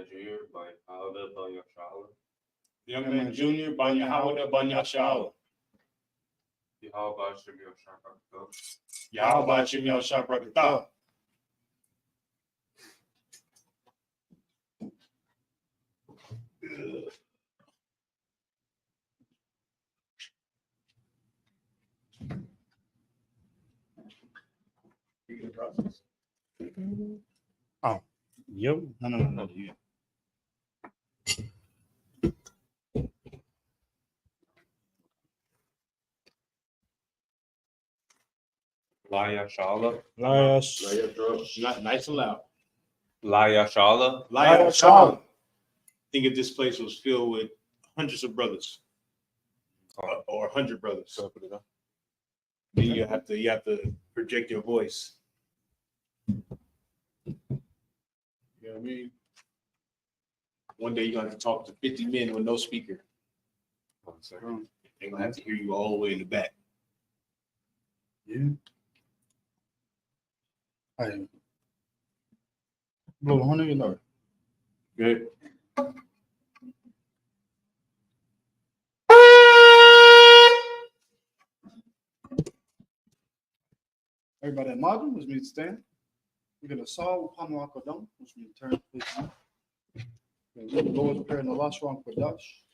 Junior by Howda Banyashala. Young Man Junior by Howda Banyashala. Yahweh Shemio Shakakto. Yahweh Shemio Shaprakata. Oh, yep. No. Yeah. Layashala. Nice and loud. Layashala. Layashala. Think if this place was filled with hundreds of brothers, or 100 brothers, then you have to project your voice. You know what I mean? One day you're gonna have to talk to 50 men with no speaker. 1 second. They're gonna have to hear you all the way in the back. Yeah. I blow 100 or Good. everybody at Margin, which means stand. We're gonna solve upon Wakadam, which means turn please. The Lord's Prayer in the last one for Dutch.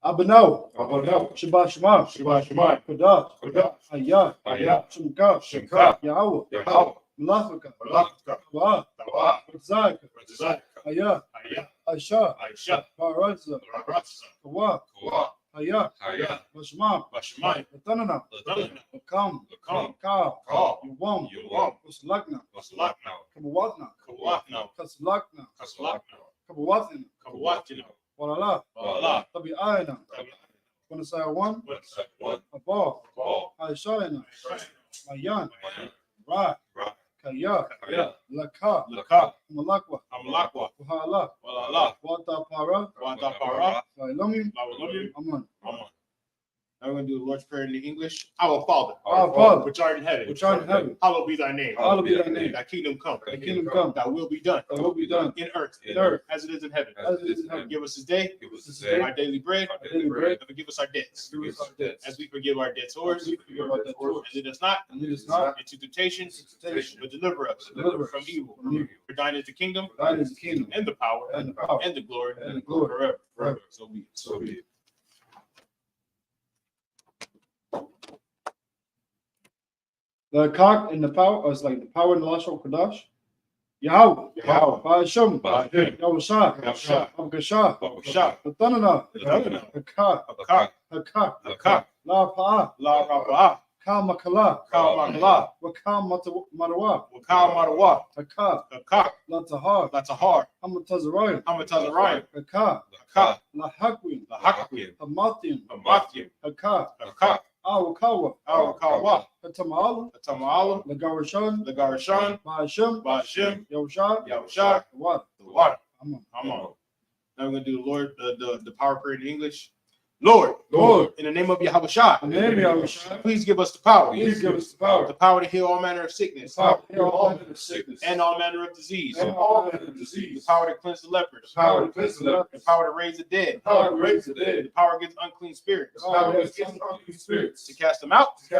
Abano, Shabbat Shema, Kodash, Ayah, Shemka, Yahweh, Malachaka, Kawah, Zaka, Ayah, Aisha, Baraza, Kawah, Ayah, Bashma, Latanana, Lakam, Ka, Yuwam, Wasalakna, Kabawatna, Kasalakna, Kabawatna, Walala, Tabi Ayana, Wanasaya 1, Abba, Aishayana, Mayan, Ra, Kaya, Laka, Malakwa, Wahala, Wata Para, Wailami, Aman. Now we're going to do the Lord's Prayer in the English. Our Father, which art in heaven, hallowed be thy name. Thy kingdom come. Thy will be done. In earth, as it is in heaven. Give us this day our daily bread. And forgive us our debts, as we forgive our debtors. And lead us not into temptation, but deliver us from evil. For thine is the kingdom, and the power, and the glory, forever. So be it. The cock and the power is like the power in the last one Kodash. Yahweh, Ba'asham, Yahushua, Abgasha, Latanana, Hakak, La Pa'a, Kamakala, Wakam Marawa, Hakak, Latahar, Hamatazariah, Hakak, Lahakwin, Hamathim, Hakak, Awakawa, Hatamaala, Lagarashan, Ba'asham, Yahusha, the water. Now we're going to do the Lord, the power prayer in English. Lord, in the name of Yahushua, please give us the power. The power to heal all manner of sickness. And all manner of disease. The power to cleanse the lepers. The power to raise the dead. The power against unclean spirits. To cast them out. In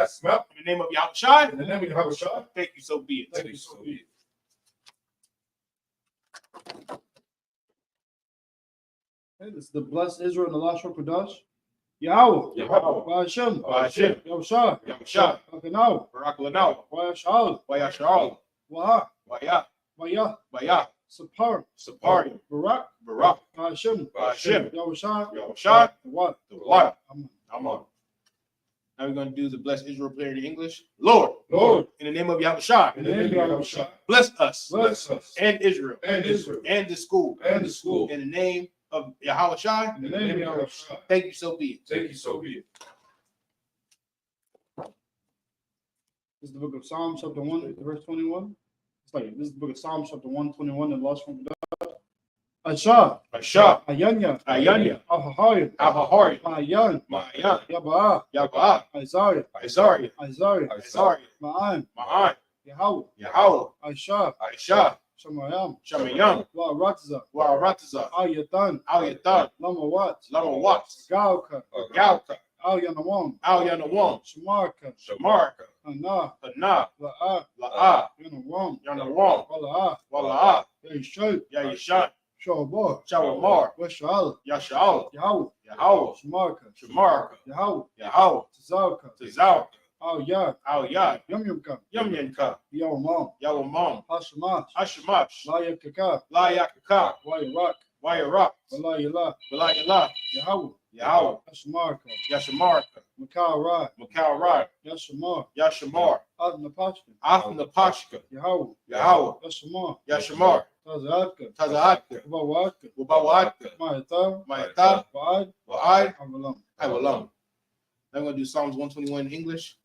the name of Yahushua. Thank you, so be it. Okay, this is the blessed Israel in the last one Kodash. Yahweh, Ba'asham, Yahushua, Bakanau, Wayashal, Waha, Waya, Sapar, Barak, Ba'asham, Yahushua, the water. Now we're going to do the blessed Israel prayer in English. Lord, in the name of Yahushua, bless us and Israel and the school in the name of Yahushua. Thank you, so be it. This is the book of Psalms, chapter 1, verse 21. It's like this is the book of Psalms, chapter 121, and last one. Asha, Asha, Ayanya, Ayanya, Ahahaya, Ahahari, Mayan, Mayan, Yaba, Yaba, Isaiah, Isaiah, Isaiah, Isaiah, Ma'an, Ma'an, Yahweh, Yahweh, Aisha, Aisha, Shamayam, Shamayam, Wa Waratiza, Ayatan, Al-Yatan, Lama Wat, Lama Watts, Galka, Galka, Al-Yanawam, Al-Yanawam, Shamarka, Shamarka, Ana, Hana, La'a, La'a, Yanawam, Yanawam, Wala'a, Wala'a, Yishai, Yayishan, Shawbar, Shawamar, Washal, Yasha'al, Yahweh, Yahweh, Shamarka, Shamarka, Yahweh, Yahweh, Tazalka, Tizal, Al-Yad, Al-Yad, Yumyumka, Yumyanka, Yawamam, Yawamam, Hashamash, Ashamash, Layakaka, Layakaka, Wayarak, Wayarak, Walayala, Walayala, Yahweh, Yahweh, Hashamarka, Yashamarka, Makal Rad, Makal Rad, Yashamar, Yashamar, Adnapashka, Athnapashka, Yahweh, Yahweh, Yashamar, Yashamar, Tazadka, Tazaatka, Ubawatka, Ubawatka, Mayatar, Maita, Wa'ad, Wa'ai, Avalam. Havalam. I'm going to do Psalms 121 in English.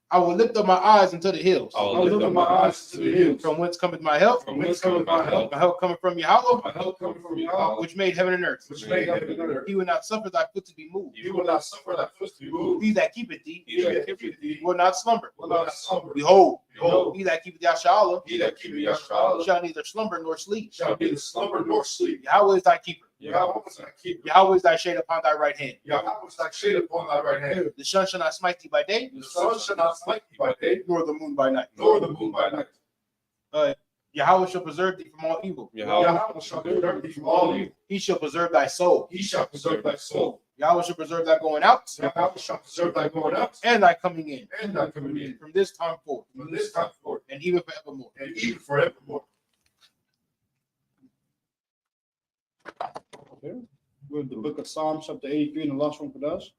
I will lift up my eyes unto the hills. I I will lift up my eyes to the hills. From whence cometh my help? From whence cometh my help? My help cometh from Yahweh, My help coming from Yahweh, which made heaven and earth. which made heaven and earth. He will not suffer thy foot to be moved. He will not suffer thy foot to be moved. He that keepeth thee He that keepeth thee will not slumber. Will not slumber. Behold, Behold, he that keepeth Yahshua he that keepeth Yahshua shall neither slumber nor sleep. shall neither slumber nor sleep. Yahweh is thy keeper. Yahweh is thy keeper. Yahweh is thy shade upon thy right hand. Yahweh is thy shade upon thy right hand. The sun shall not smite thee by day, The sun shall not smite thee by day, nor the moon by night. nor the moon by night. Yahweh shall preserve thee from all evil. Yahweh. Yahweh shall deliver thee from all evil. He shall preserve thy soul. He shall preserve thy soul. Yahweh shall preserve thy going out Yahweh shall preserve thy going out and thy coming in and thy coming in from this time forth from this time forth and even forevermore. and even forevermore. Okay. With the book of Psalms, chapter 83, and the last one for us.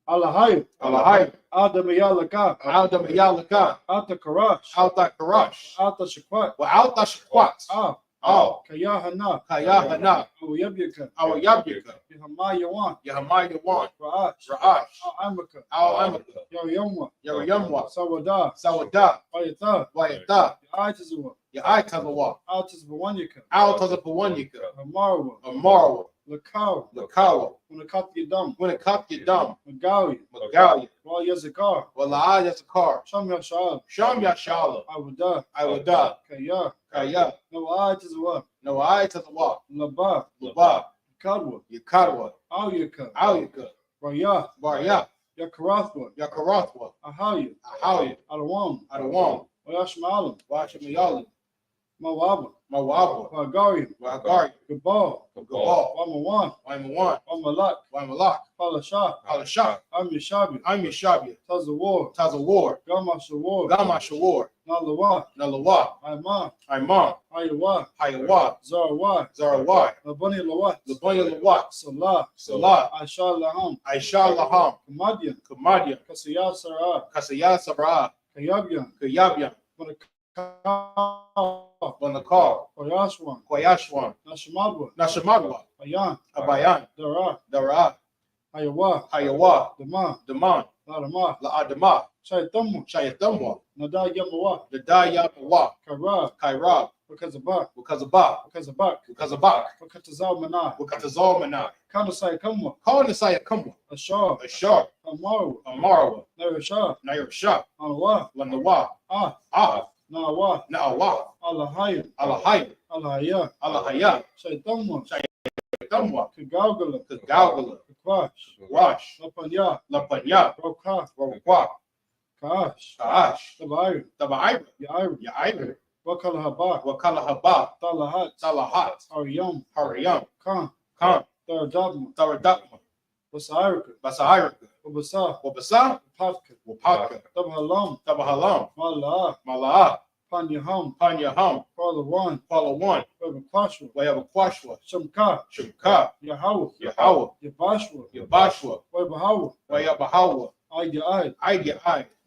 Allahayim, Allahai, Adam Yalaka, Adam Yalaka, Ata Karash, Alta Karash, Ata Shakwat, wa Alta Shakwat, Al, Kayahana, Kayahana, Yabyaka, Our Yabyaka, Yahamayawan, Yahamayawan, Ra'ash, Ra'ash, Amaka, Al Amaka, Yaryamwa, Yaryamwa, Sawada, Sawada, Ayata, Wayata, Aitazawa, Yaitazawa, Altazbawanyaka, Altazapawanyaka, Amarwa, Amarwa, Lakawa, Lakawa, Unakatiyadam, when it caught you dumb, Magawi, Magalia, Wa Yazakar, Wala Yazakar, Sham Yashal, Sham Yashala, Awada, Iwada, Kaya, Kaya, no Aitazawa, no I to the wall, Laba, Laba, Kadwa, Yakadwa, Alyaka, Alyaka, Raya, Barya, Yakarathwa, Yakarathwa, Ahaya, Ahaya, Alawam, Adawam, Wayashmalam, Washamayali, Mawaba, Mawaba, Wagarian, Wagari, Gabal, Gabal, Wamawan, Waimawan, Wamalak, Waimalak, Palashah, Alashah, Amishabi, I'm Yashabia, Tazawar, Tazawar, Gamashawar, Gamashawar, Nalawa, Nalawa, Aima, Imam, Ayawa, Hayawa, Zarawa, Zarawai, Labani Lawat, Labanya Lawat, Salah, Salah, Aisha Laham, Aisha Laham, Kamadian, Kamadia, Kasiyah Sarah, Kasaya Sabra, Kayabyan, Kayabyan, Manakar, Banakar, Koyashwan, Koyashwan, Nashamadwa, Nashamadwa, Ayan, Abayan, Dara, Dara, Ayawa, Hayawa, Dama, Daman, Larama, La'adama, Shaitamwa, Shayatamwa, Nada Yamawa, Dadayapawa, Kara, Kairab, Wakazabak, Wakazabak, Wakazabak, Wakazabak, Wakatazalmana, Wakatazalmana, Kanasai Kamwa, Kawanasaya Kumwa, Ashar, Ashar, Amaru, Amarawa, Narashah, Nairashah, Alawa, Lanawa, Ah, Nawa, Na'awa, Alahayim, Alahai, Alahaya, Alahaya, Shaitamwa, Tamwa, Kagagala, Kagalgala, Kakwash, Wash, Lapanya, Lapanya, Roka, Rokwa, Kaash, Kaash, Tabair, Tabaira, Yair, Yair, Wakalahaba, Wakalahabah, Talahat, Salahat, Aryam, Hariyam, Khan, Khan, Daradabma, Taradakma, Wasairika, Basairika, Wabasa, Wabasa, Patka, Wapaka, Tabhalam, Tabahalam, Mala, Malaa, Panyaham, Panyaham, Father One, Palawan, Wabakashwa, Wayabakwashwa, Shamka, Shimka, Yahawah, Yahawah, Yabashwa, Yabashwa, Wabahawa, Wayabahawa, Aidai, Aidi,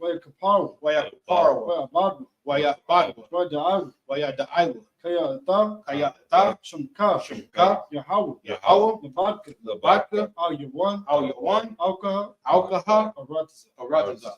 Wayakapawa, Wayaparawa, Wayabadwa, Wayabadwa, Wadaiwa, Wayadaiwa, Kaya Ata, Kayata, Shamka, Shimka, Yahawah, Yahawah, Nabadka, Labaka, Ayawan, Al-Yawan, Alkaha, Alkaha, Aratiza. Arataza.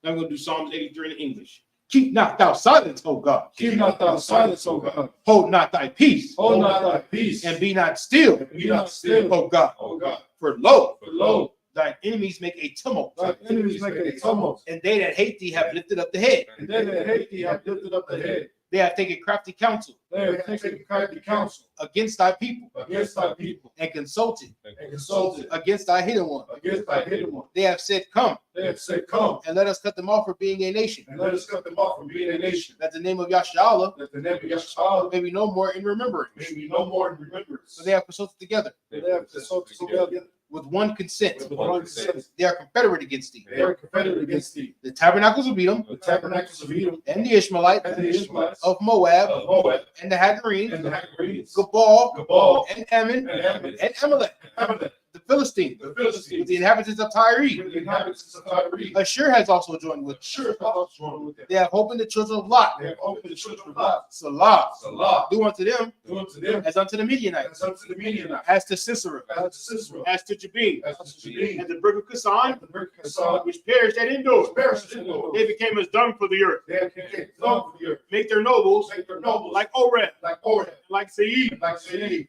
Now I'm going to do Psalms 83 in English. Keep not thou silence, O God. Keep not thou silence, O God. Hold not thy peace. Hold not thy peace. And be not still, Be not still, O God. O God. For lo, Thine enemies make a tumult. enemies make a tumult. And they that hate thee have lifted up the head. And they that hate thee have lifted up the head. They have taken crafty counsel. They have taken crafty counsel Against thy people. against thy people. And consulted. And consulted Against thy hidden one. against thy hidden one. They have said, come. They have said, come, And let us cut them off for being a nation. and let us cut them off from being a nation. That the name of Yashala That the name of Yahshua may be no more in remembrance. may be no more in remembrance. So they have consulted together They have consulted together with one consent. with one consent. They are confederate against thee. They are confederate against thee. The tabernacles of Edom The tabernacles of Edom and the Ishmaelites and the Ishmaelites of Moab of Moab and the Hagarenes, and the Hagarenes, Gabal Gabal and Ammon and Ammon and Amalek, and Amalek, the Philistines, the with Philistines, the inhabitants of Tyre. with the inhabitants of Tyre. Ashur has also joined with them. Sure, God's joined with them. They have opened the children of Lot. They have opened the children of Lot. Salah. Salah. Do unto them Do unto them as unto the Midianites, as unto the Midianites, as to Sisera, as to Sisera, as to Jabin, as to Jabin, and the brick of Kasan, the brick of Kassan, which perished at Endor. perished in the They became as dung for the earth. They have came down for the earth. Make their nobles Make their nobles like Oreb, like Oreb, like Seir. like Seir.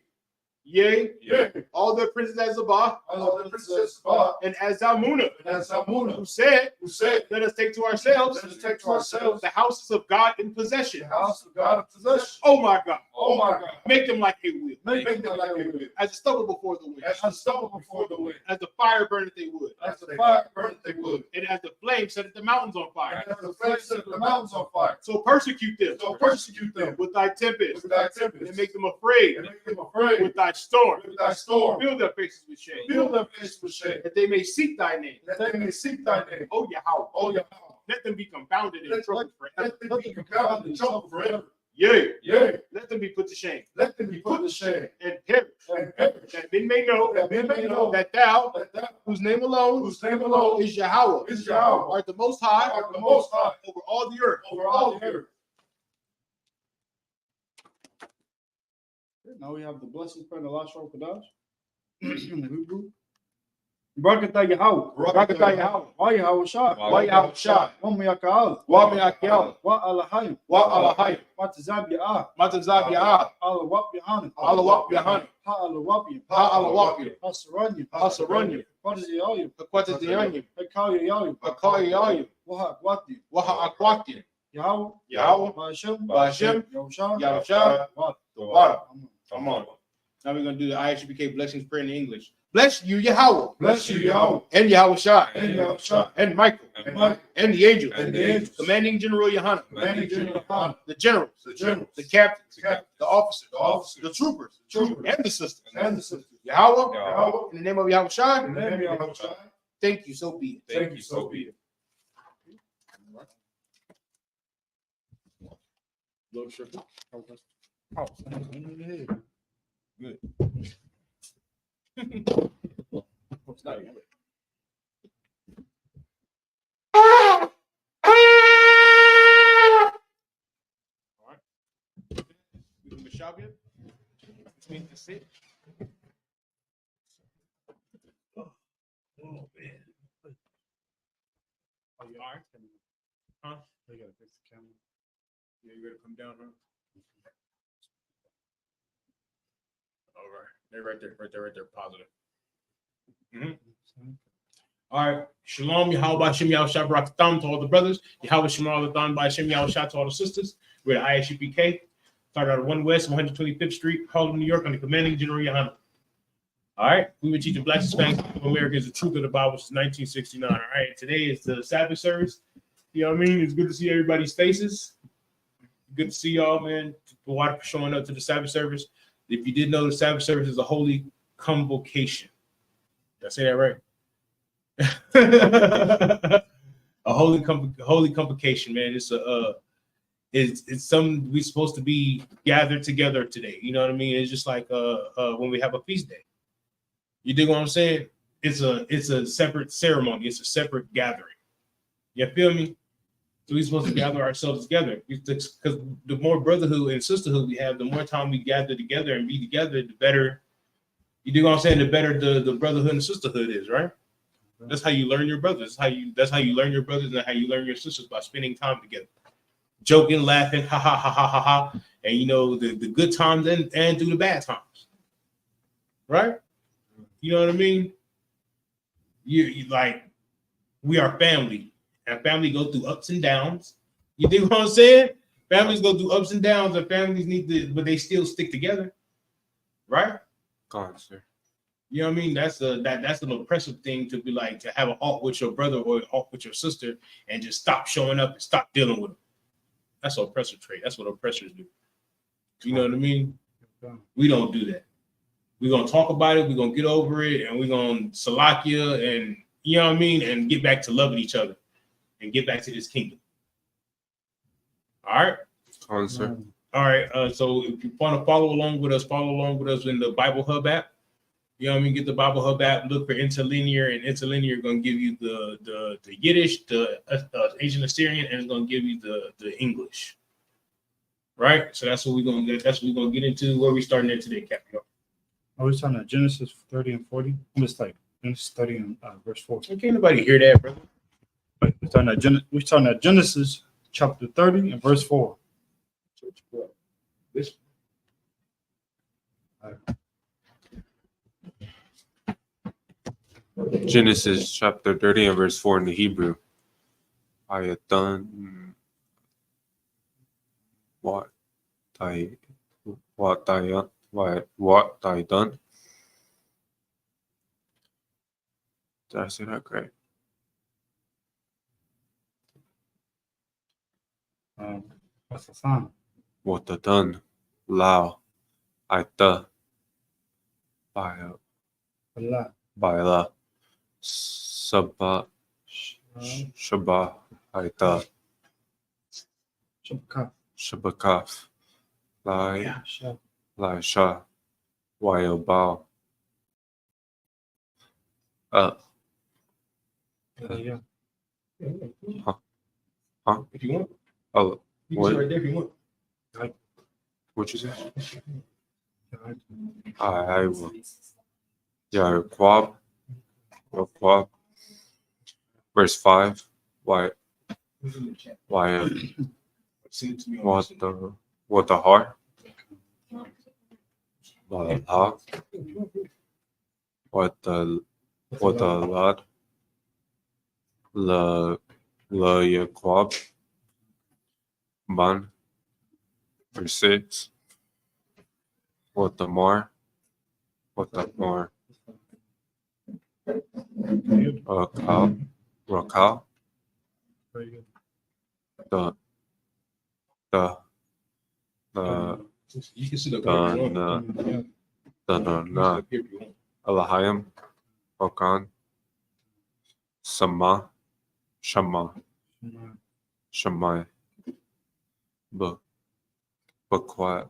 Yea, Yeah. all their princes as Zabah All the princess Sabbath and as Zalmunna, and as Salmuna, who said, who said, let us take to ourselves let us take to ourselves the houses of God in possession. the house of God of possession. Oh my God. Oh my God. Make them like a wheel, Make them like a will. as a stubble before the wind, As the stubble before the wind. as the fire burneth they wood, As the fire burneth they wood. and as the flame setteth the mountains on fire. And as the flame set the mountains on fire. So persecute them So persecute them with thy tempest, with thy and tempest. make them afraid And make them afraid with thy storm. with thy storm. Fill their faces with shame, Fill their face with shame. that they may seek thy name. That they may seek thy name. Oh Yahweh, Oh Yahweh. let them be confounded and troubled forever. Let them be confounded and troubled forever. Yea, Yea. let them be put to shame Let them be put to shame. and perish, And perish. that men may know That men may know that thou, that thou, whose name alone whose name alone is Yahweh, is Yahweh, art the most high art the most high over all the earth. over all the earth. Now we have the blessings prayer in the last row Kadash. In the Hebrew. Barakatah Yahweh. Barakatah Yahweh. Wa Yahweh Shah. Wa Yahweh Shah. Wa Miyakal. Wa Me'akel. Wa Alahayim. Wa Alahayim. Wa Tazab Ya'ah. Matazab Ya'ah. Alawap Yahanan. Alawap Yahan. Ha Alawapim. Ha Alawapim. Ha Saranyim. Ha Saranyim. Quataziyayim. Akwataziyanyim. Hakal Yayim. Akayayim. Wa Hakwati. Waha Akwatim. Yahweh. Yahweh. Ba'ashem. Ba'ashem. Yahushua. Yahusha. Wa. Water. Come on. Now we're going to do the ISUPK blessings prayer in English. Bless you, Yahweh. Bless you, Yahweh. And Yahweh Shai. And Yahushua. And Michael. And Mike. And the angels. And the angels. Commanding General Yohanan. Commanding General Khan. The generals. The generals. The captains. The captains. The officers. The officers. The troopers. Troopers. And the sisters. And the sisters. Yahweh. Yahweh. In the name of Yahweh Shai. In the name of Yahushua. Thank you, so be it. Thank you, so be it. Little sugar. Good. It's not even- All right. We can Meshabia. Which means to sit. Oh man. Oh, you are? Huh? They gotta fix the camera. Yeah, you gotta come down, huh? All right. They're right there. Positive. All right. Shalom, Yahweh Hashem Yahushua Barakatam to all the brothers. Yahweh Shemar Ladan by Hashem Yahushua to all the sisters. We're at ISUPK. Started out of 1 West, 125th Street, Harlem, New York, under commanding General Yohanan. All right. We would teach the Black Hispanic of America is the truth of the Bible since 1969. All right. Today is the Sabbath service. You know what I mean? It's good to see everybody's faces. Good to see y'all, man. For showing up to the Sabbath service. If you didn't know, the Sabbath service is a holy convocation. Did I say that right? A holy convocation, man. It's something we're supposed to be gathered together today. You know what I mean? It's just like when we have a feast day. You dig what I'm saying? It's a separate ceremony. It's a separate gathering. You feel me? So we're supposed to gather ourselves together because the more brotherhood and sisterhood we have, the more time we gather together and be together, the better. You dig what I'm saying? The better the brotherhood and sisterhood is, right? That's how you learn your brothers. That's how you learn your brothers and how you learn your sisters by spending time together. joking, laughing, ha ha ha ha ha ha, and you know the good times and through the bad times, right? You know what I mean? You like we are family, and family go through ups and downs. You think what I'm saying? Families go through ups and downs, and families need to, but they still stick together, right? Concert. You know what I mean? That's an oppressive thing to be like to have a halt with your brother or a halt with your sister and just stop showing up and stop dealing with them. That's an oppressive trait. That's what oppressors do. You know what I mean? We don't do that. We're gonna talk about it. We're gonna get over it, and we're gonna salakia and you know what I mean, and get back to loving each other and get back to this kingdom. All right. Concert. All right. So if you want to follow along with us in the Bible Hub app. You know what I mean? Get the Bible Hub app, look for interlinear, and interlinear going to give you the Yiddish, the Asian Assyrian, and it's going to give you the English. Right? So that's what we're going to get into. Where we starting at today, Captain? I was talking about Genesis 30 and 40. I'm just like Genesis 30 and verse 4. Can't nobody hear that, brother? Right. We're talking about Genesis chapter 30 and verse 4. This. Genesis chapter 30 and verse 4 in the Hebrew. Ayatan what I done. Did I say that correct? What's the sign? What the done? Lao. I the. By Allah. la. Sabbath. Shabbat. I the. Shabakaf. Lai. Lai Shah. Wayo Bao. Yeah. Huh? If you want, Oh, you can what? sit right there if you want. What you say? I will. Yeah, Quab. Quab. Verse 5. Why? Why? Send it to me. What the heart? What the lot? La Yaqub. Ban. Verse 6. What the more? What the more? Rakal. The You can sit up here if you want. Alahayim. Okan. Shama. Shamai. Bakwa.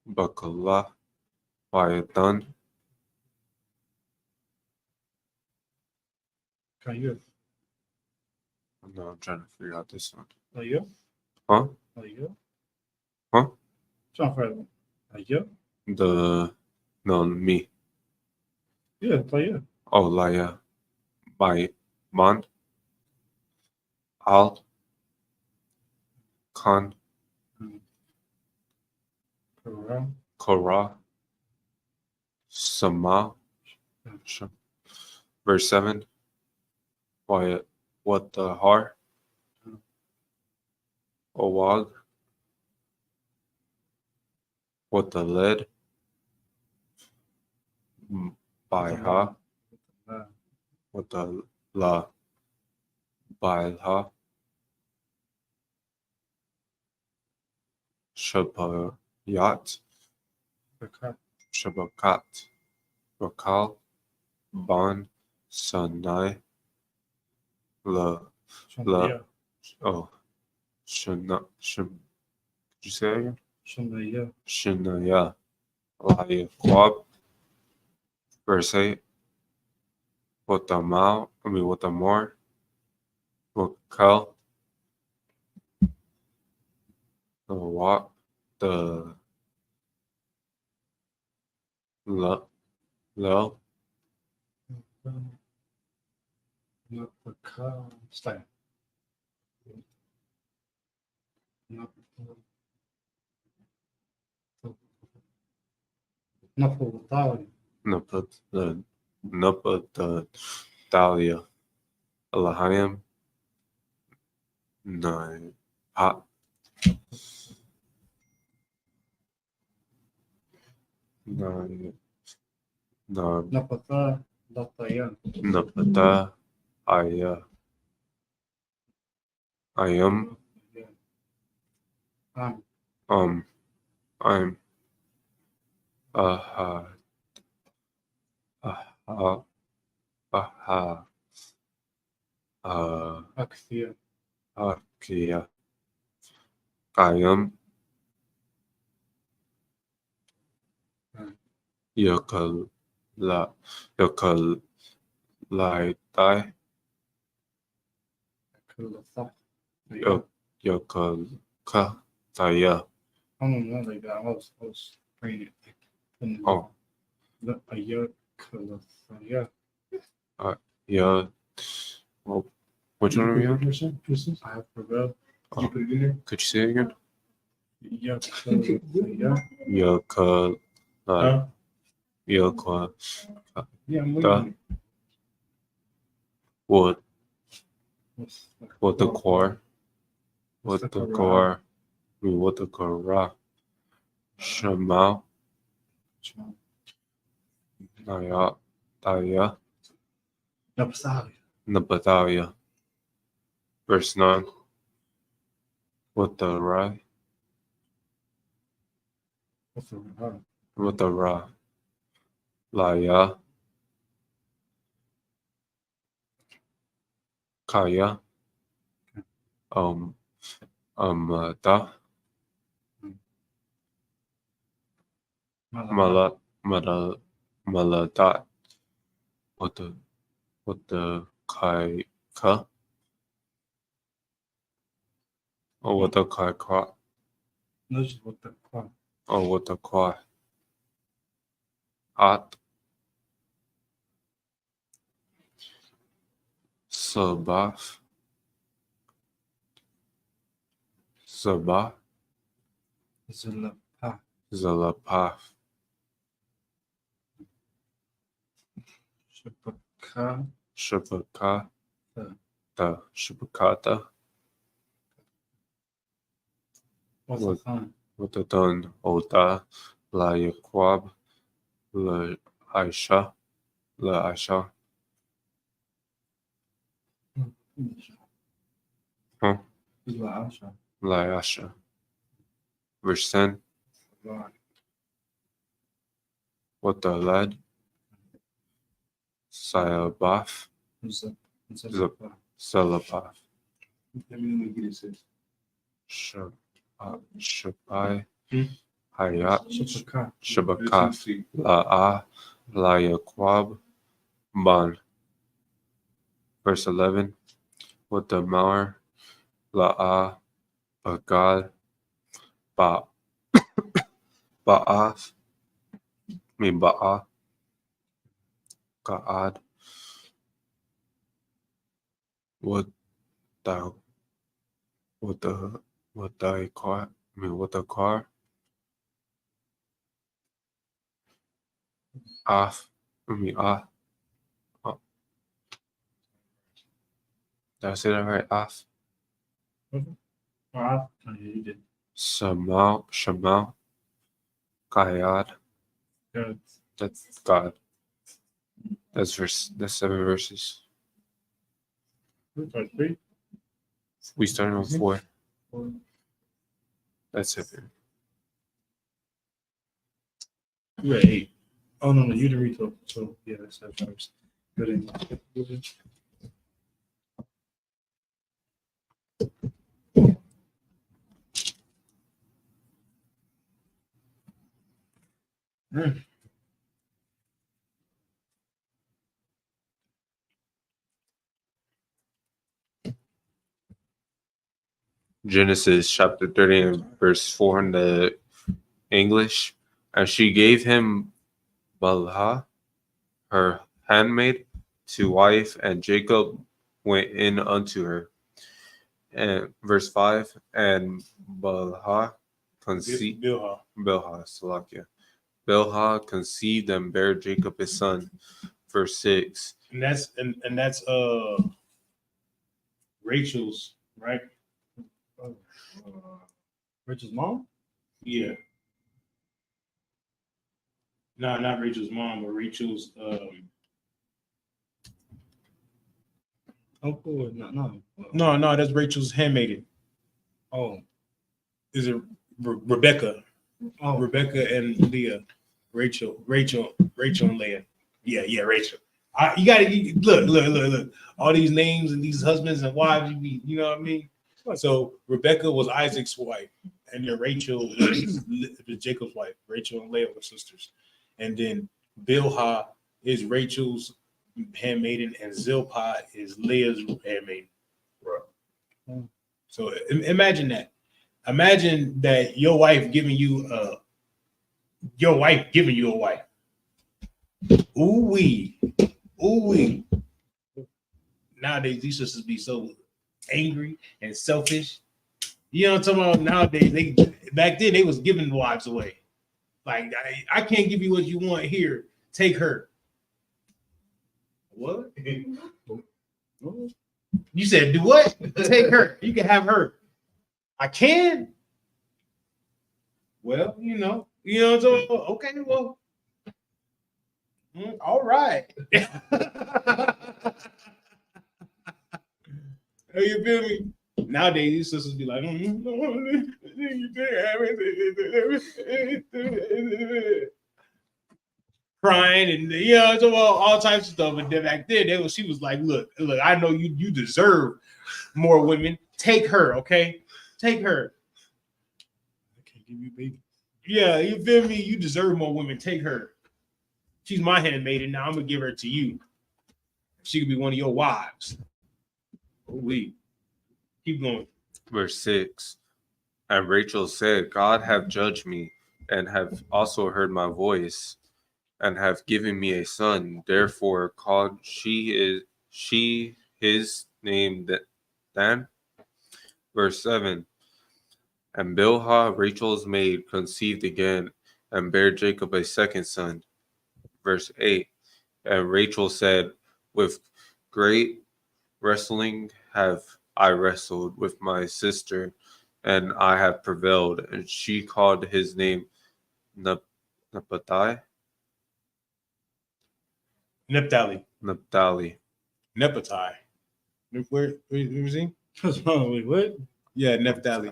Bakala. Wayatan. No, I'm trying to figure out this one. Huh? Huh? Me. Yeah, Oh, Laya. By Mon. Al. Khan. Korah. Sama. Verse 7. What the har? Owag. What the led? By ha. What the la? By ha. Shabbayat. Shabbakat. Rakal. Ban. Sanai. La. Oh. Shana. Did you say it again? Shanaya. Laya Quab. Verse 8. What the more? What Kal. The what? The la. Stay. Napatalia Alahayam Nine Hot Nine Napata Datayan. Napata Ayam I'm Aha Aha Aha Akthia. Akia Ayam Yakal Laitai Kulatha. Yakal Taya. I don't know like that. I was praying it. Oh, The Ayat Kulatha. yeah. Well, which one are you on? I have prevailed. Oh. You put it in there? Could you say it again? Yakal. Yakal. Yeah, I'm waiting. What the Oh, core? what's What the the Quran? core? What the core? Shema. Naya. Taya. Nabataya. Verse 9. What the Rai? What's the Quran? What the Ra? Laya. Kaya. Da. Maladat. What the Kai Ka? Or what the Kai Ka? No, just what the Quran. Or what the Kai? At. Sabbath. Sabah. Zalapa. Zalapaf. Shapaka. Shabaka. The Shabakata. What's the Khan? What the Dun Oda. La Yaquab. La Aisha. La Aisha. Huh? La Aisha. Verse 10. What the lad? Sayabaf. Salabaf. Shabai. Hayat. Shabaka. La'a. La Yaquab. Ban. Verse 11. What the Mawar. La'a. Bagad. Ba'af. Ba'a. Ga'ad. What the car? What the car? Off. Off. Oh. Did I say that right? Off. You did. Shamal. Kayad. Good. That's God. That's 7 verses. Three. We started on 4. That's it. You at 8. Oh no, you didn't read 12. So yeah, that's 7 verse. Good. Genesis chapter 30 and verse 4 in the English. And she gave him Balha, her handmaid, to wife, and Jacob went in unto her. And verse 5, and Bilhah conceived Bilhah conceived and bare Jacob his son. Verse 6. And that's Rachel's, right? Rachel's mom? Yeah. No, not Rachel's mom, but Rachel's uncle. No, that's Rachel's handmaiden. Oh. Is it Rebecca? Oh. Rebecca and Leah. Rachel and Leah. Yeah, Rachel. You gotta look. All these names and these husbands and wives, you know what I mean? So Rebecca was Isaac's wife, and then Rachel was Jacob's wife. Rachel and Leah were sisters. And then Bilhah is Rachel's handmaiden, and Zilpah is Leah's handmaiden. Right. So imagine that. Imagine that your wife giving you a wife. Ooh wee. Nowadays, these sisters be so angry and selfish. You know what I'm talking about? Nowadays, back then they was giving wives away. Like, I can't give you what you want here. Take her. What? You said do what? Take her. You can have her. I can. Well, you know what I'm talking about? Okay, well. All right. You feel me? Nowadays, these sisters be like, crying and all types of stuff. And then back then, she was like, look, I know you deserve more women. Take her, okay? Take her. I can't give you baby. Yeah, you feel me? You deserve more women. Take her. She's my handmaiden. Now I'm gonna give her to you. She could be one of your wives. We keep going. Verse 6. And Rachel said, God have judged me, and have also heard my voice, and have given me a son. Therefore called she his name Dan. Verse 7. And Bilhah, Rachel's maid, conceived again, and bare Jacob a second son. Verse 8. And Rachel said, with great wrestling have I wrestled with my sister, and I have prevailed. And she called his name Naphtali. Where was he? Wait, what? Yeah, Naphtali.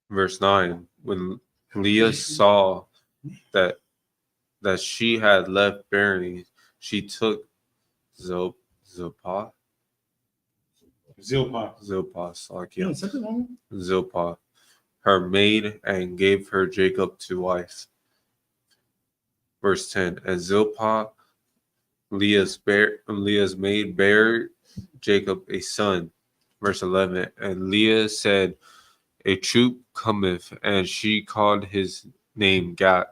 Verse 9. When Leah saw that she had left bearing, she took Zilpah, her maid, and gave her Jacob to wife. Verse 10. And Zilpah, Leah's maid, bare Jacob a son. Verse 11. And Leah said, a troop cometh, and she called his name Gad.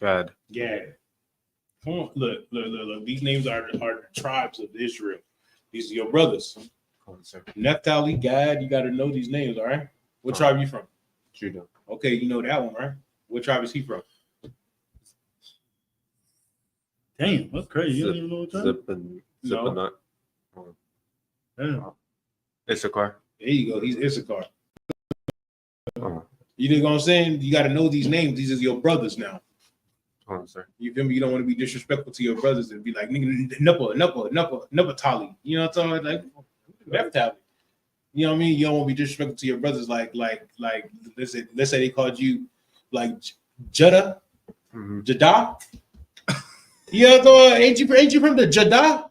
Come on, look. These names are the tribes of Israel. These are your brothers. Naphtali, Gad, you got to know these names, all right? What tribe are you from? Judah. Okay, you know that one, right? What tribe is he from? Damn, that's crazy. You don't even know what tribe? Zippanut. Damn. Issachar. There you go. He's Issachar. You know what I'm saying? You got to know these names. These are your brothers now. You feel me? You don't want to be disrespectful to your brothers and be like, nigga, Tali. You know what I'm talking about? Like, Tali. You know what I mean? You don't want to be disrespectful to your brothers. Like, let's say they called you like Judah, Jadah. You know what I'm talking about? Ain't you from the Jadah?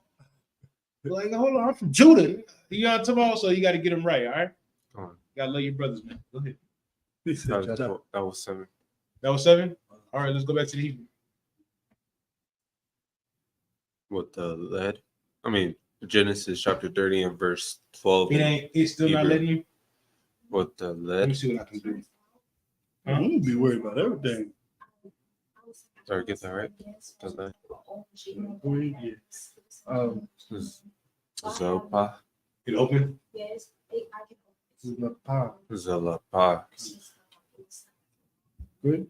Like, hold on, I'm from Judah. You know what I'm talking about? So you got to get them right, all right? You got to love your brothers, man. Go ahead. That was 7. That was 7? All right, let's go back to the Hebrew. With the lead? I mean, Genesis chapter 30 and verse 12. It's still Hebrew. Not letting you? With the lead? Let me see what I can do. I'm going to be worried about everything. Did I get that right? Doesn't it? Zopa. It open. Zalapa. Good.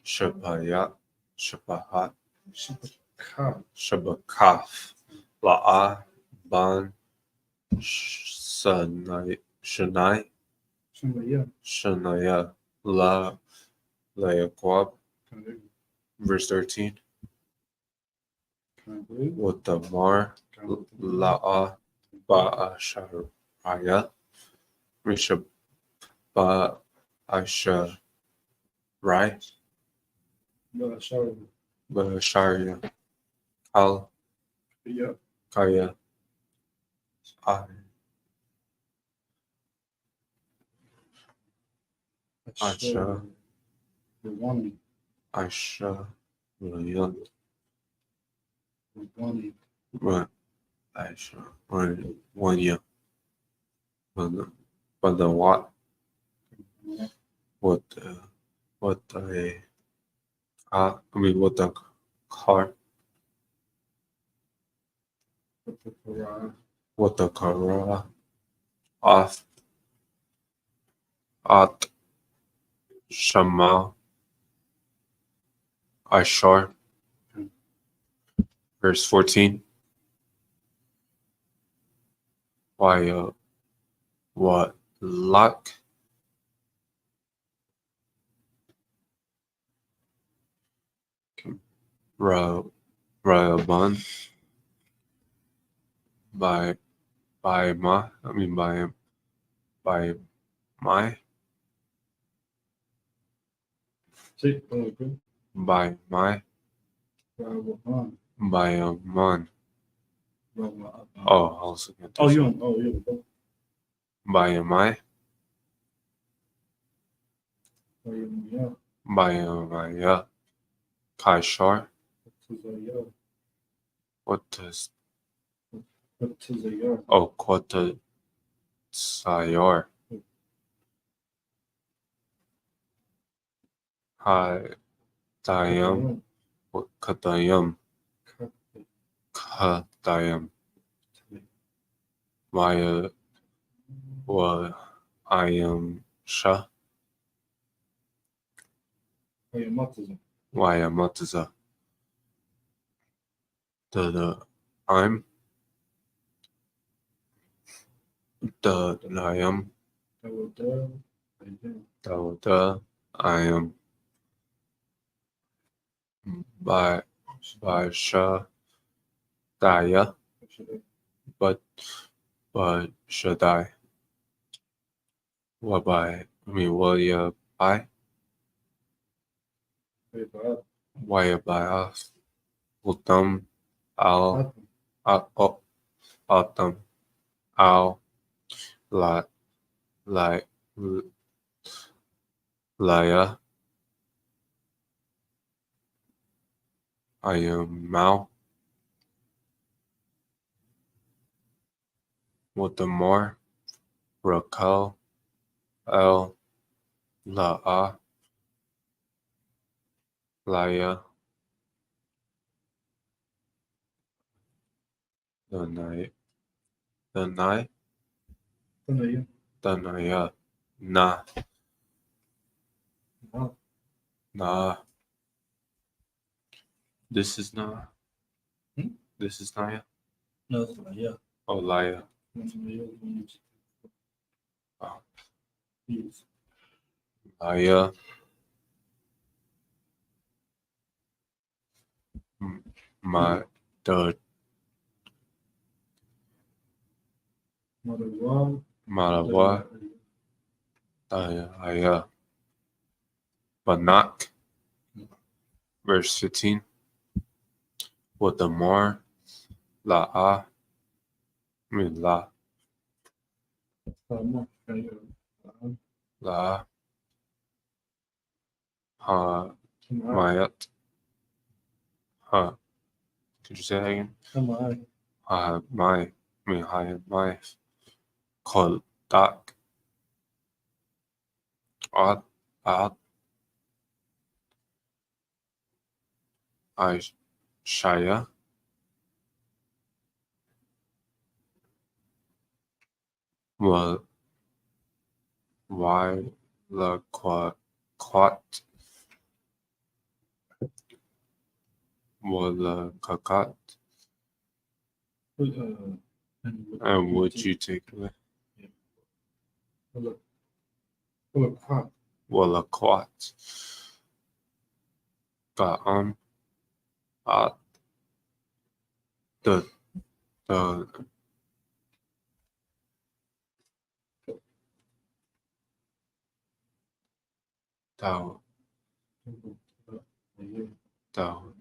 Shabaya. Shabahat. Shabaka. Shabakaf. La'a. Ban. Shanai. Shamaya. Shanaya. La. Layaquab. Verse 13. Watamar. La'a. Ba'asharaya. Risha. Ba'asharai. Ba'asharia. Al. Kaya. Asha. The one. Asha. William. One. Right. Asha. One year. But the what? What the what the car? What the car off at Shama Ashar. Verse 14. Why what luck? Rayaban by my I mean by my by my by a man. Oh, I was looking at this. yeah. By a my by a my Kaishar. What does Quata Sayar Hi Dayam Katayam Katayam Maya wa I am Sha Waya Mataza the I'm the I am the I am by Sha Daya but should I what by I mean will you by why by us Utam Al Autumn Al La Laya I am Mao with the more Raquel El La Laya the night Danaya na this is not this is Naya oh Laya oh. Laya my the Malawa Laya but not verse 15 with the more I mean La Mayat could you say that again my called Dak Ad Shaya. Well, why la quat? Wala kakat. And would you take away? Wala quat. Kaan. At. The Tao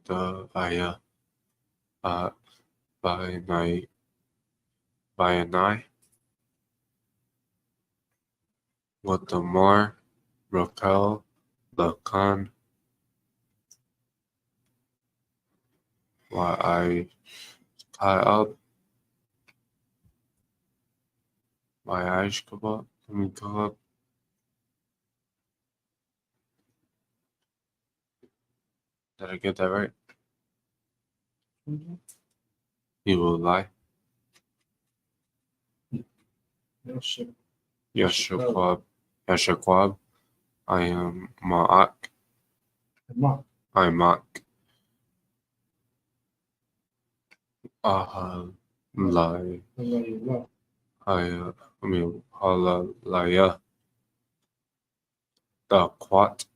the Aya by night what the more Raquel Lacan why I tie up my eyes come up. Let me go up. Did I get that right? He will lie. Yashakwab. I am Ma'ak. I'm Ma'ak. Lie. I mean, Halalaya. The quat.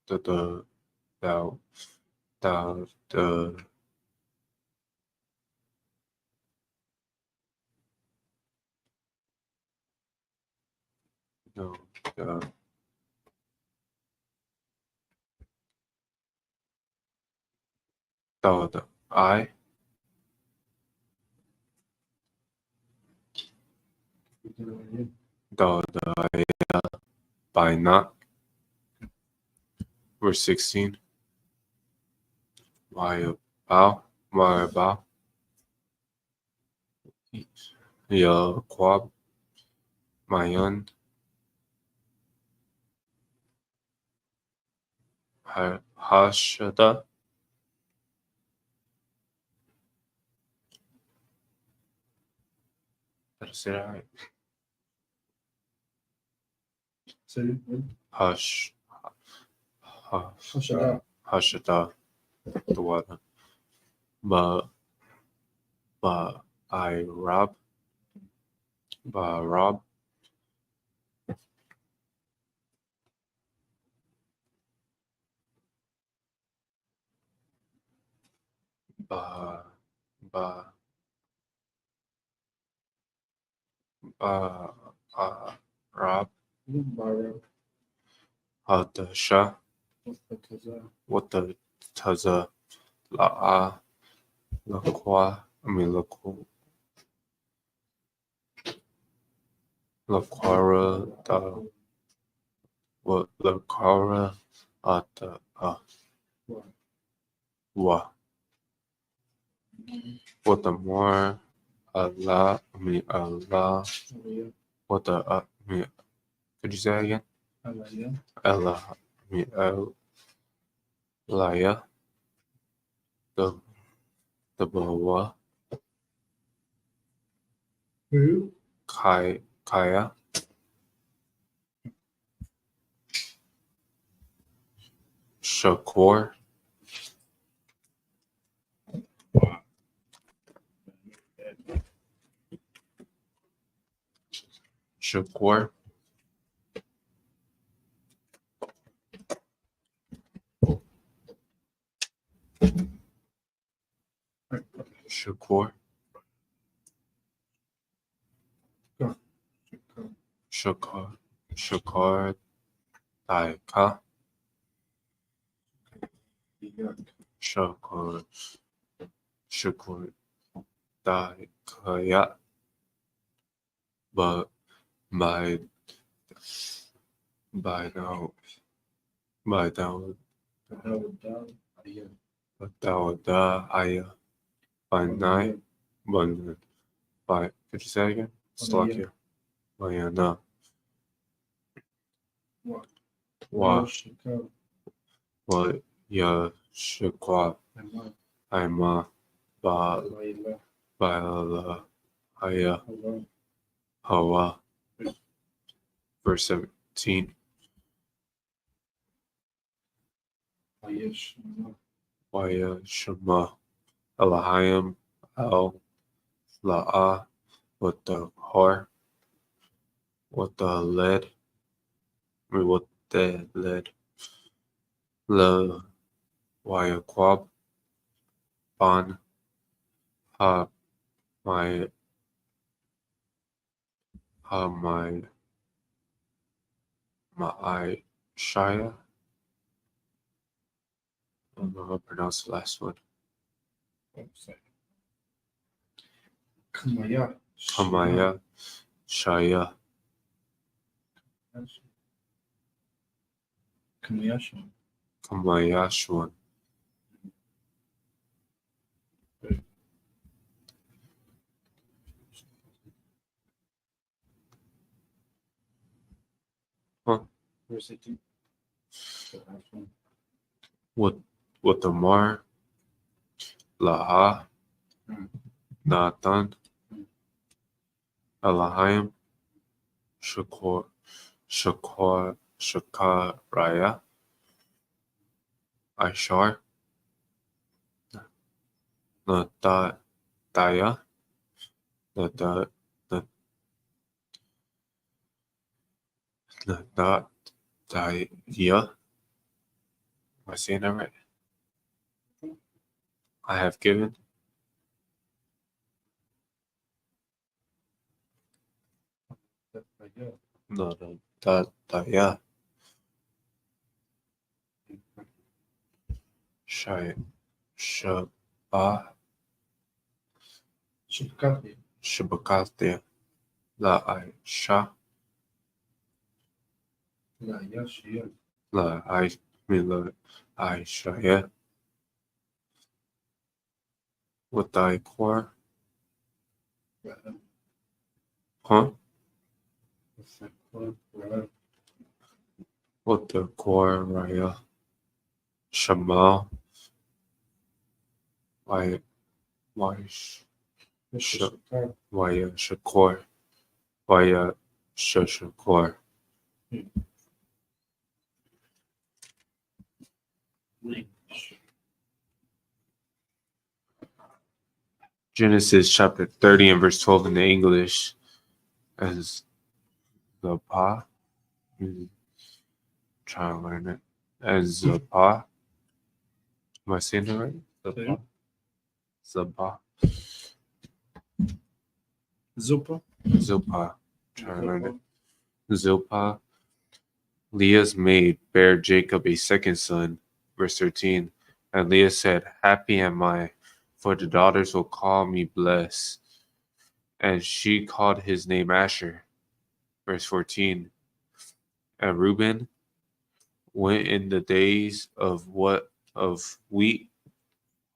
The no, the I by not verse 16 why about ya quab mayan hashada. Did I say that right? Hashada the water. But I rob ba ba rob Hadasha what the taza la qua I mean la quara the what la quara at the wa what the more Allah I mean Allah what the I mean could you say that again? Allah I mean Laya the bawa Kaya Shakur Shakur Shakar Daika Shakur Daikaya but by now da Aya by night by could you say it again? Slovakia Mayana What ya shakwa Ima ba ba haya hawa. Verse 17. Waya Shema Elohim El La'a with the har, with the lead, with the lead, Le Waya Quab Ban Ha my I Shaya. I don't know how to pronounce the last one. Kamaya. Kamaya Shaya. Kamayashwan. Huh? With the Mar Laha Nathan Elohim Shakaraya Ishar Nataya Nataya. Am I saying that right? I have given. No, Nataya. Shabakate La Aisha La Aisha with thy core. Huh? With the core Raya Shema Why Shakor Why Shakor. Genesis chapter 30 and verse 12 in the English as the Pa. Try to learn it. As the Pa. Am I saying that right? The Pa. Zapa. Zilpah. Try to learn it. Zilpah. Leah's maid bare Jacob a second son. Verse 13. And Leah said, Happy am I, for the daughters will call me blessed. And she called his name Asher. Verse 14. And Reuben went in the days of wheat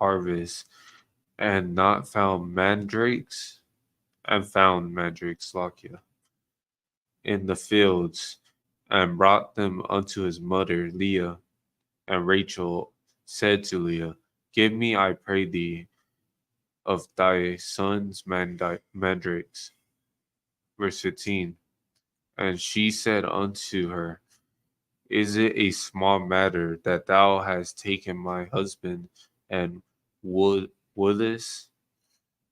harvest, and not found mandrakes, Lakia, in the fields, and brought them unto his mother Leah. And Rachel said to Leah, Give me, I pray thee, of thy son's mandrakes. Verse 15. And she said unto her, Is it a small matter that thou hast taken my husband, and wouldest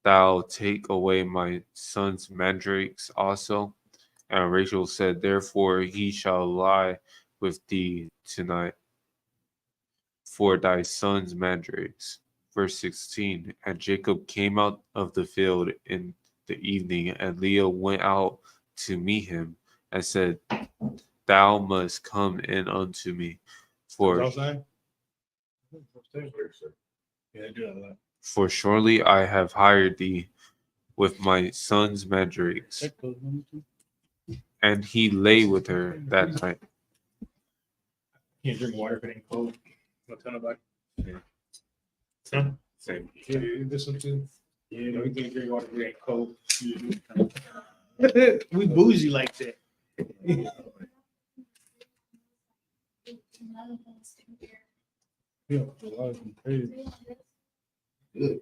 thou take away my son's mandrakes also? And Rachel said, Therefore he shall lie with thee tonight for thy son's mandrakes. Verse 16. And Jacob came out of the field in the evening, and Leah went out to meet him, and said, Thou must come in unto me, for surely I have hired thee with my son's mandrakes. And he lay with her that night. Can't drink water if it ain't cold. No ton of Yeah. Huh? Same. This one too. Yeah, no, you can't drink water if it ain't cold. We bougie like that. Yeah, alive and crazy. Good.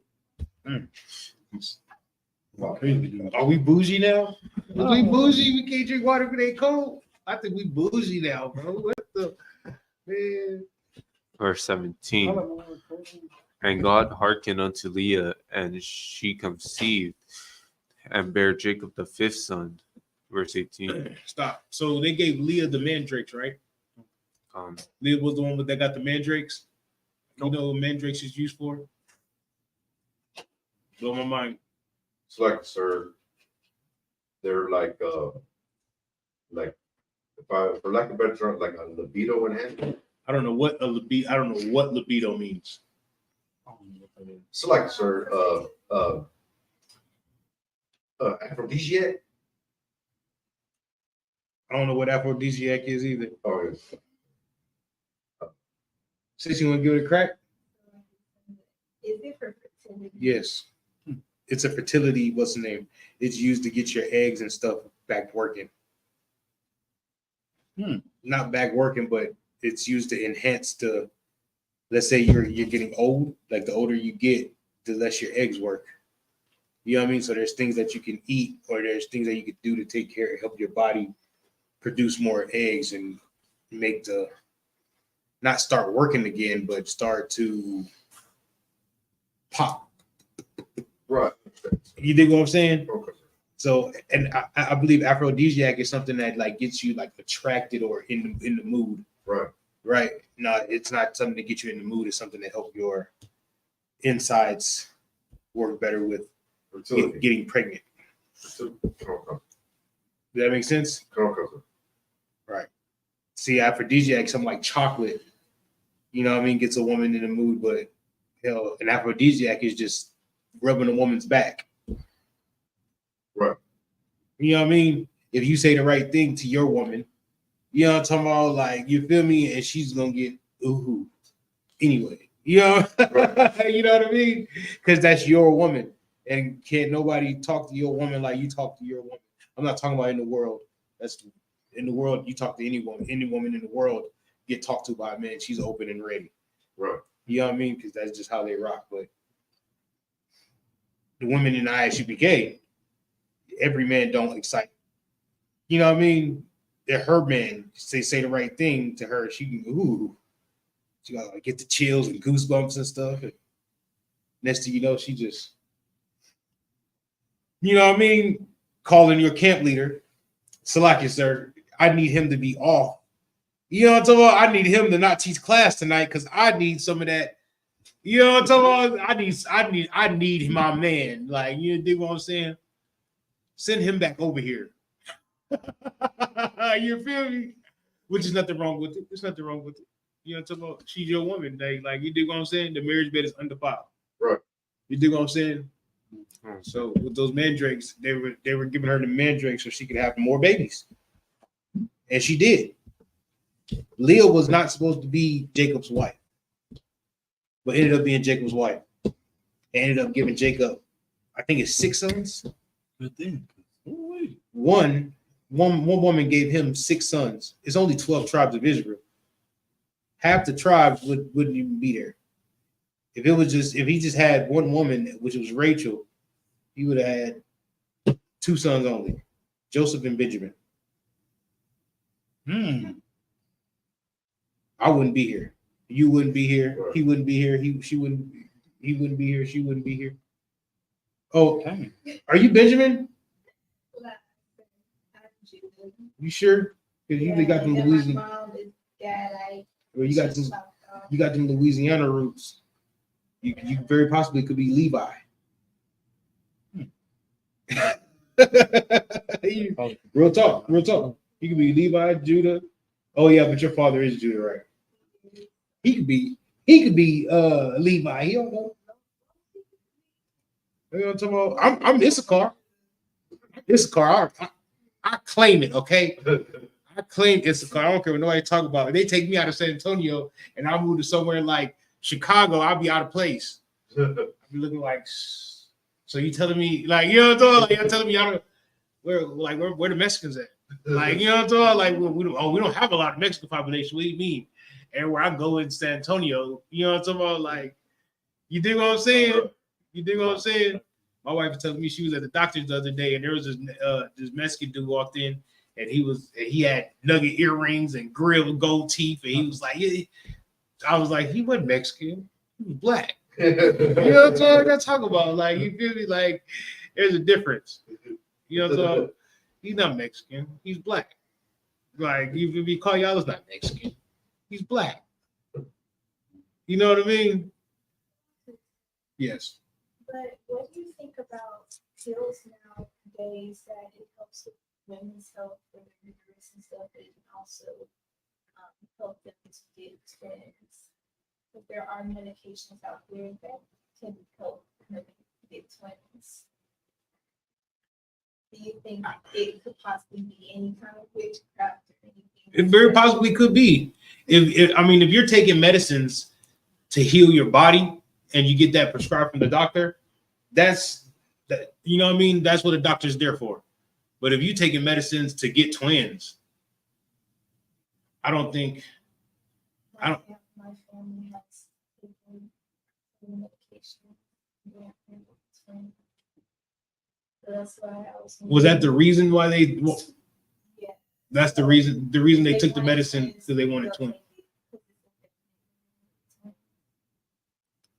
Crazy, dude. Are we bougie now? No. Are we bougie? We can't drink water when they cold. I think we bougie now, bro. What the man? Verse 17. And God hearkened unto Leah, and she conceived and bare Jacob the fifth son. Verse 18. Stop. So they gave Leah the mandrakes, right? Leah was the one that got the mandrakes. You know what mandrakes is used for? Blow my mind. It's like, sir, they're like if for lack of a better term, like a libido enhancement. I don't know what libido means. It's like, sir, aphrodisiac. I don't know what aphrodisiac is either. Oh, yes. Since you want to give it a crack? Is it for fertility? Yes. It's a fertility, what's the name? It's used to get your eggs and stuff back working. Not back working, but it's used to enhance let's say you're getting old, like the older you get, the less your eggs work. You know what I mean? So there's things that you can eat, or there's things that you could do to take care, help your body produce more eggs and make not start working again, but start to pop. Right. You dig what I'm saying? Okay. So, and I believe aphrodisiac is something that like gets you like attracted or in the mood. Right. Right. No, it's not something to get you in the mood. It's something to help your insides work better with getting pregnant. Okay. Does that make sense? Okay. Right. See, aphrodisiac, something like chocolate, you know what I mean, gets a woman in the mood, but hell, an aphrodisiac is just rubbing a woman's back. Right. You know what I mean? If you say the right thing to your woman, you know what I'm talking about? Like, you feel me? And she's gonna get ooh anyway. You know, Right. You know what I mean? Because that's your woman. And can't nobody talk to your woman like you talk to your woman. I'm not talking about in the world. That's in the world, you talk to any woman in the world, get talked to by a man, she's open and ready. Right. You know what I mean? Because that's just how they rock. But the women in the Isupk, every man don't excite. You know what I mean? They're her man. They say the right thing to her. She can she got like get the chills and goosebumps and stuff. And next thing you know, she just, you know what I mean? Calling your camp leader, Salaki, sir, I need him to be off. You know what I'm talking about? I need him to not teach class tonight because I need some of that. You know what I'm talking about? I need my man. Like, you dig what I'm saying? Send him back over here. You feel me? Which is nothing wrong with it. There's nothing wrong with it. You know what I'm talking about? She's your woman. Like you dig what I'm saying? The marriage bed is undefiled. Right. You dig what I'm saying? So with those mandrakes, they were giving her the mandrakes so she could have more babies. And she did. Leah was not supposed to be Jacob's wife, but ended up being Jacob's wife. And ended up giving Jacob, I think it's 6 sons. Good thing. One woman gave him 6 sons. It's only 12 tribes of Israel. Half the tribes wouldn't even be there. If he just had one woman, which was Rachel, he would have had 2 sons only, Joseph and Benjamin. I wouldn't be here. You wouldn't be here. Right. He wouldn't be here. He wouldn't be here. She wouldn't be here. Oh, are you Benjamin? You sure? Because you got them Louisiana. Well, you got them Louisiana roots. You very possibly could be Levi. Real talk. You could be Levi, Judah. Oh yeah, but your father is Judah, right? He could be Levi. He don't know. You know what I'm talking about? I'm Isupk. I claim it, okay? I claim Isupk. I don't care what nobody talk about. If they take me out of San Antonio and I move to somewhere like Chicago, I'll be out of place. I'll be looking like, so you telling me, like, you know what I'm talking about? Like, you're telling me y'all where the Mexicans at? Like, you know what I'm talking about? Like, we don't have a lot of Mexican population. What do you mean? everywhere I go in San Antonio, you know what I'm talking about? Like, you dig what I'm saying? You dig what I'm saying? My wife was telling me she was at the doctor's the other day, and there was this Mexican dude walked in, and he had nugget earrings and grilled gold teeth, and he was like, yeah. I was like, he wasn't Mexican, he was black. You know what I'm talking about? Like, you feel me? Like, there's a difference. You know what I'm talking about? He's not Mexican, he's black. Like, if you call y'all, it's not Mexican, he's black. You know what I mean? Yes. But what do you think about pills nowadays that it helps with women's health for their uterus and stuff, but it can also help them to get twins? But there are medications out there that can help women get twins. Do you think it could possibly be any kind of witchcraft or anything? It very possibly could be. If you're taking medicines to heal your body and you get that prescribed from the doctor, that's that. You know what I mean? That's what a doctor's there for. But if you're taking medicines to get twins, I don't think. My family has taken medication. So that's why I Was that the reason why they? Well, yeah. that's the reason. The reason they took the medicine because they wanted twins.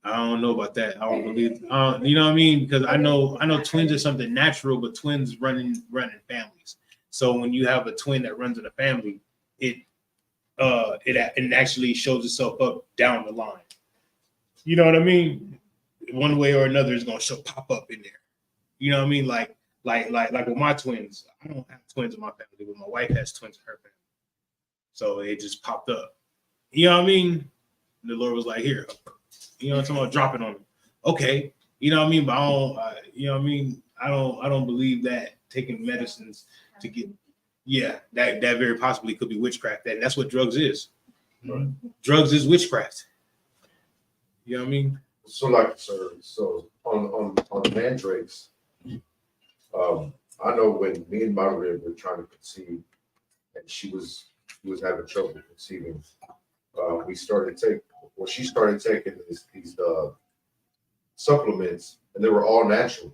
I don't know about that. I don't believe. You know what I mean? Because I know twins are something natural, but twins run in families. So when you have a twin that runs in a family, it actually shows itself up down the line. You know what I mean? One way or another is gonna pop up in there. You know what I mean? Like with my twins. I don't have twins in my family, but my wife has twins in her family. So it just popped up. You know what I mean? The Lord was like, here. You know what I'm talking about? Drop it on them. Okay. You know what I mean? But I don't, you know what I mean? I don't believe that taking medicines to get, that very possibly could be witchcraft. That's what drugs is. Right. Drugs is witchcraft. You know what I mean? So on the mandrakes, I know when me and Margaret were trying to conceive, and she was having trouble conceiving, she started taking these supplements, and they were all natural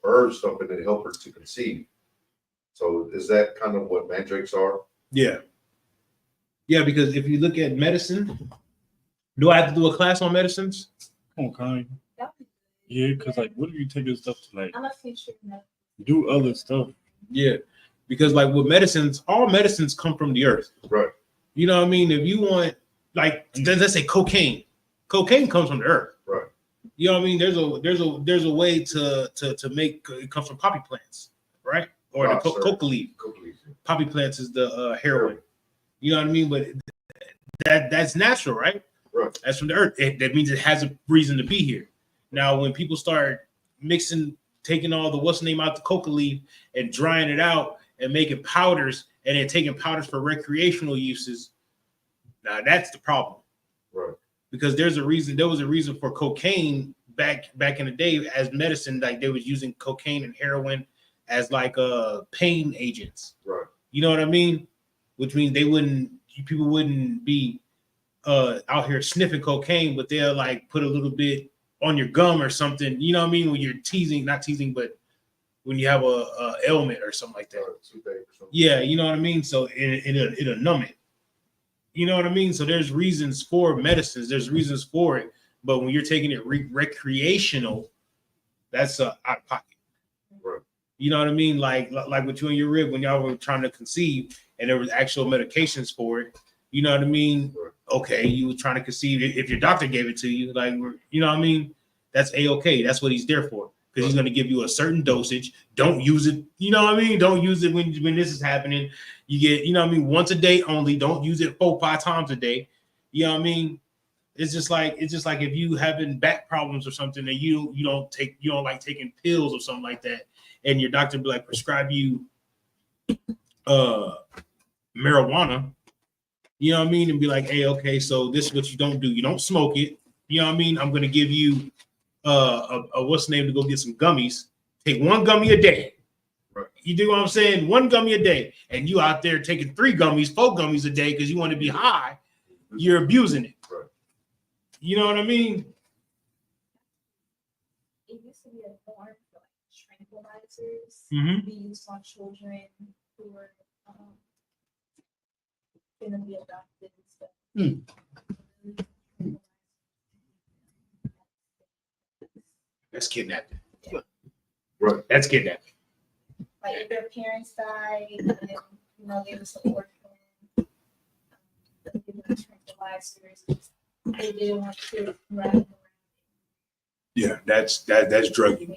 herbs, something that help her to conceive. So is that kind of what mandrakes are? Yeah. Yeah, because if you look at medicine, do I have to do a class on medicines? Come on, Connie. Yeah, because like, what if you take this stuff to like I'm a future nurse. do other stuff? Yeah, because like with medicines, all medicines come from the earth. Right. You know what I mean? If you want, like, let's say cocaine comes from the earth. Right. You know what I mean? There's a way to make it comes from poppy plants, right? Or the coca leaf. Poppy plants is the heroin. You know what I mean? But that's natural, right? Right. That's from the earth. That means it has a reason to be here. Now, when people start taking all the what's the name out the coca leaf and drying it out and making powders, and then taking powders for recreational uses, now that's the problem. Right. Because there was a reason for cocaine back in the day as medicine. Like they was using cocaine and heroin as like pain agents. Right. You know what I mean? Which means people wouldn't be out here sniffing cocaine, but they'll like put a little bit on your gum or something. You know what I mean? When you're not teasing, but when you have a ailment or something like that. Yeah, you know what I mean? So it'll numb it. You know what I mean? So there's reasons for medicines. There's reasons for it. But when you're taking it recreational, that's out of pocket. Right. You know what I mean? Like with you and your rib when y'all were trying to conceive and there was actual medications for it. You know what I mean? Right. Okay, you were trying to conceive. If your doctor gave it to you, like, you know what I mean? That's A-okay. That's what he's there for. Because he's going to give you a certain dosage. Don't use it. You know what I mean? Don't use it when this is happening. You get, you know what I mean? Once a day only. Don't use it 4-5 times a day. You know what I mean? It's just like if you having back problems or something and you don't like taking pills or something like that, and your doctor be like prescribe you marijuana. You know what I mean? And be like, hey, okay, so this is what you don't do. You don't smoke it. You know what I mean? I'm gonna give you what's the name to go get some gummies. Take 1 gummy a day. Right. You do what I'm saying? 1 gummy a day, and you out there taking 3 gummies, 4 gummies a day because you want to be high. you're abusing it. Right. You know what I mean? It used to be a norm for like tranquilizers Mm-hmm. be used on children who were gonna be adopted and stuff. That's kidnapping. Right. That's kidnapping. Like if their parents died and they were some orphan, they were tranquilizers. They didn't want to run around. Yeah, that's drugging.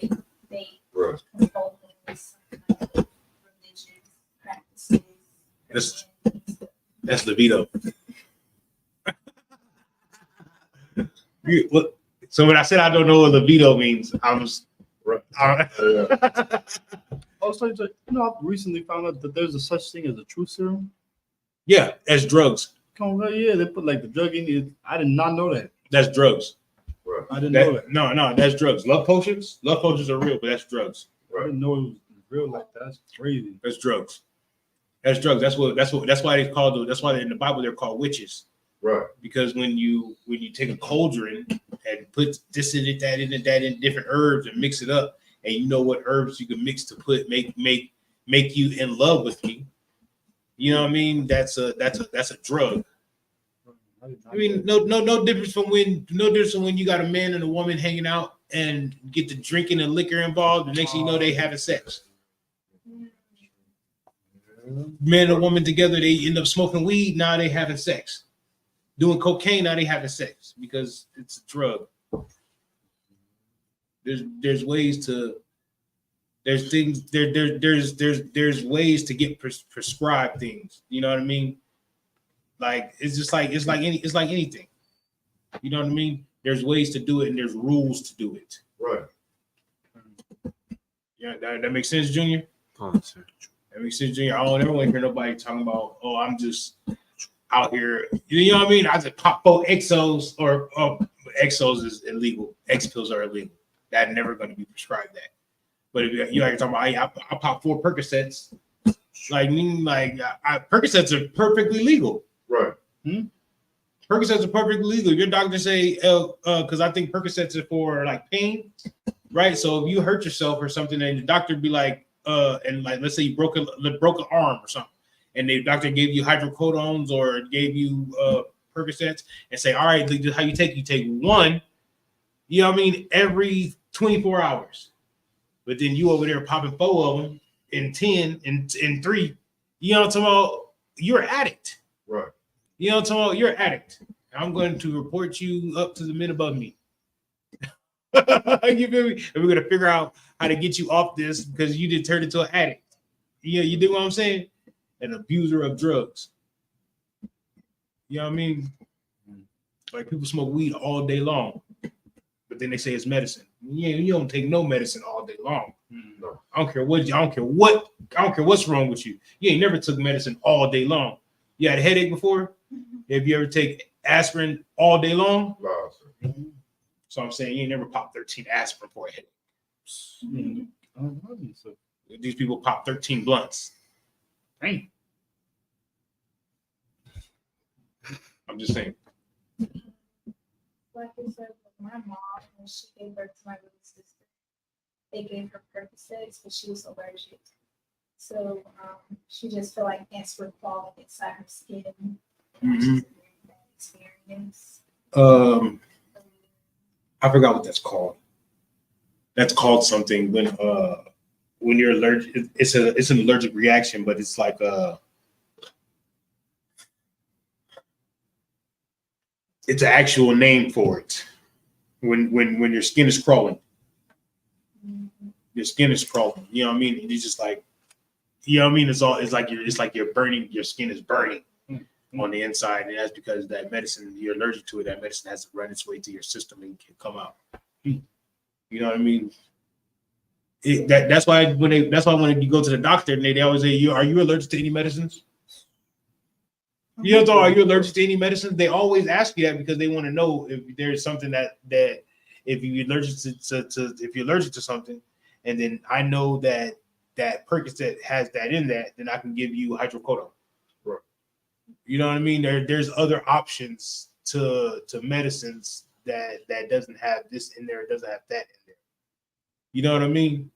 They Right. control things, religious practices. That's libido. So when I said I don't know what libido means, I was Right. Also, I've recently found out that there's a such thing as a truth serum. yeah, that's drugs. Come on, yeah, they put like the drug in it. I did not know that. That's drugs. Right. I didn't know that. No, that's drugs. Love potions are real, but that's drugs. I didn't know it was real like that. That's crazy. That's drugs. That's drugs. That's why they call that's why in the Bible they're called witches. Right. Because when you take a cauldron and put this in it, that in different herbs and mix it up, and you know what herbs you can mix to make you in love with me. You know what I mean? That's a drug. I mean, no difference from when you got a man and a woman hanging out and get the drinking and liquor involved. The next thing you know, they having sex. Man and woman together, they end up smoking weed. Now they having sex. Doing cocaine, now they having sex because it's a drug. There's ways to there's ways to get prescribed things. You know what I mean? Like it's like anything. You know what I mean? There's ways to do it and there's rules to do it. Right. Yeah, that makes sense, Junior. Oh, sir. That makes sense, Junior. I don't ever want to hear nobody talking about, oh, I'm just out here. You know what I mean? I just pop 4 Exos or Exos is illegal. X pills are illegal. That's never going to be prescribed that. But if you're talking about, I pop 4 Percocets. Percocets are perfectly legal. Right. Percocets are perfectly legal. Your doctor say, because I think Percocets are for like pain, right? So if you hurt yourself or something, and the doctor be like, and like let's say you broke an arm or something, and the doctor gave you hydrocodones or gave you Percocets and say, all right, this is how you take 1, you know what I mean, every 24 hours. But then you over there popping 4 of them in 10 in 3, you know what I'm talking about? You're an addict. Right. You know what I'm talking about? You're an addict. I'm going to report you up to the men above me. You feel me? And we're gonna figure out how to get you off this because you did turn into an addict. Yeah, you do what I'm saying? An abuser of drugs. You know what I mean? Like people smoke weed all day long, but then they say it's medicine. Yeah, you don't take no medicine all day long. No. I don't care what's wrong with you. You ain't never took medicine all day long. You had a headache before? Have you ever take aspirin all day long? No, sir. So I'm saying you ain't never popped 13 aspirin for a headache. These people pop 13 blunts. Dang. I'm just saying. Like I said, with my mom, when she gave birth to my little sister, they gave her Percocets, but she was allergic. So she just felt like ants were crawling inside her skin. And it was just a very bad experience. I forgot what that's called. That's called something when you're allergic. It's an allergic reaction, but it's like it's an actual name for it. When your skin is crawling, your skin is crawling. You know what I mean? It's just like, you know what I mean? It's like you're burning. Your skin is burning on the inside, and that's because that medicine you're allergic to it. That medicine has to run its way through your system and can come out. You know what I mean? That's why when you go to the doctor and they always say, "Are you allergic to any medicines?" You know, are you allergic to any medicine? They always ask you that because they want to know if there's something that if you're allergic to something, and then I know that Percocet has that in that, then I can give you hydrocodone. Right. You know what I mean? There's other options to medicines that doesn't have this in there, doesn't have that in there. You know what I mean?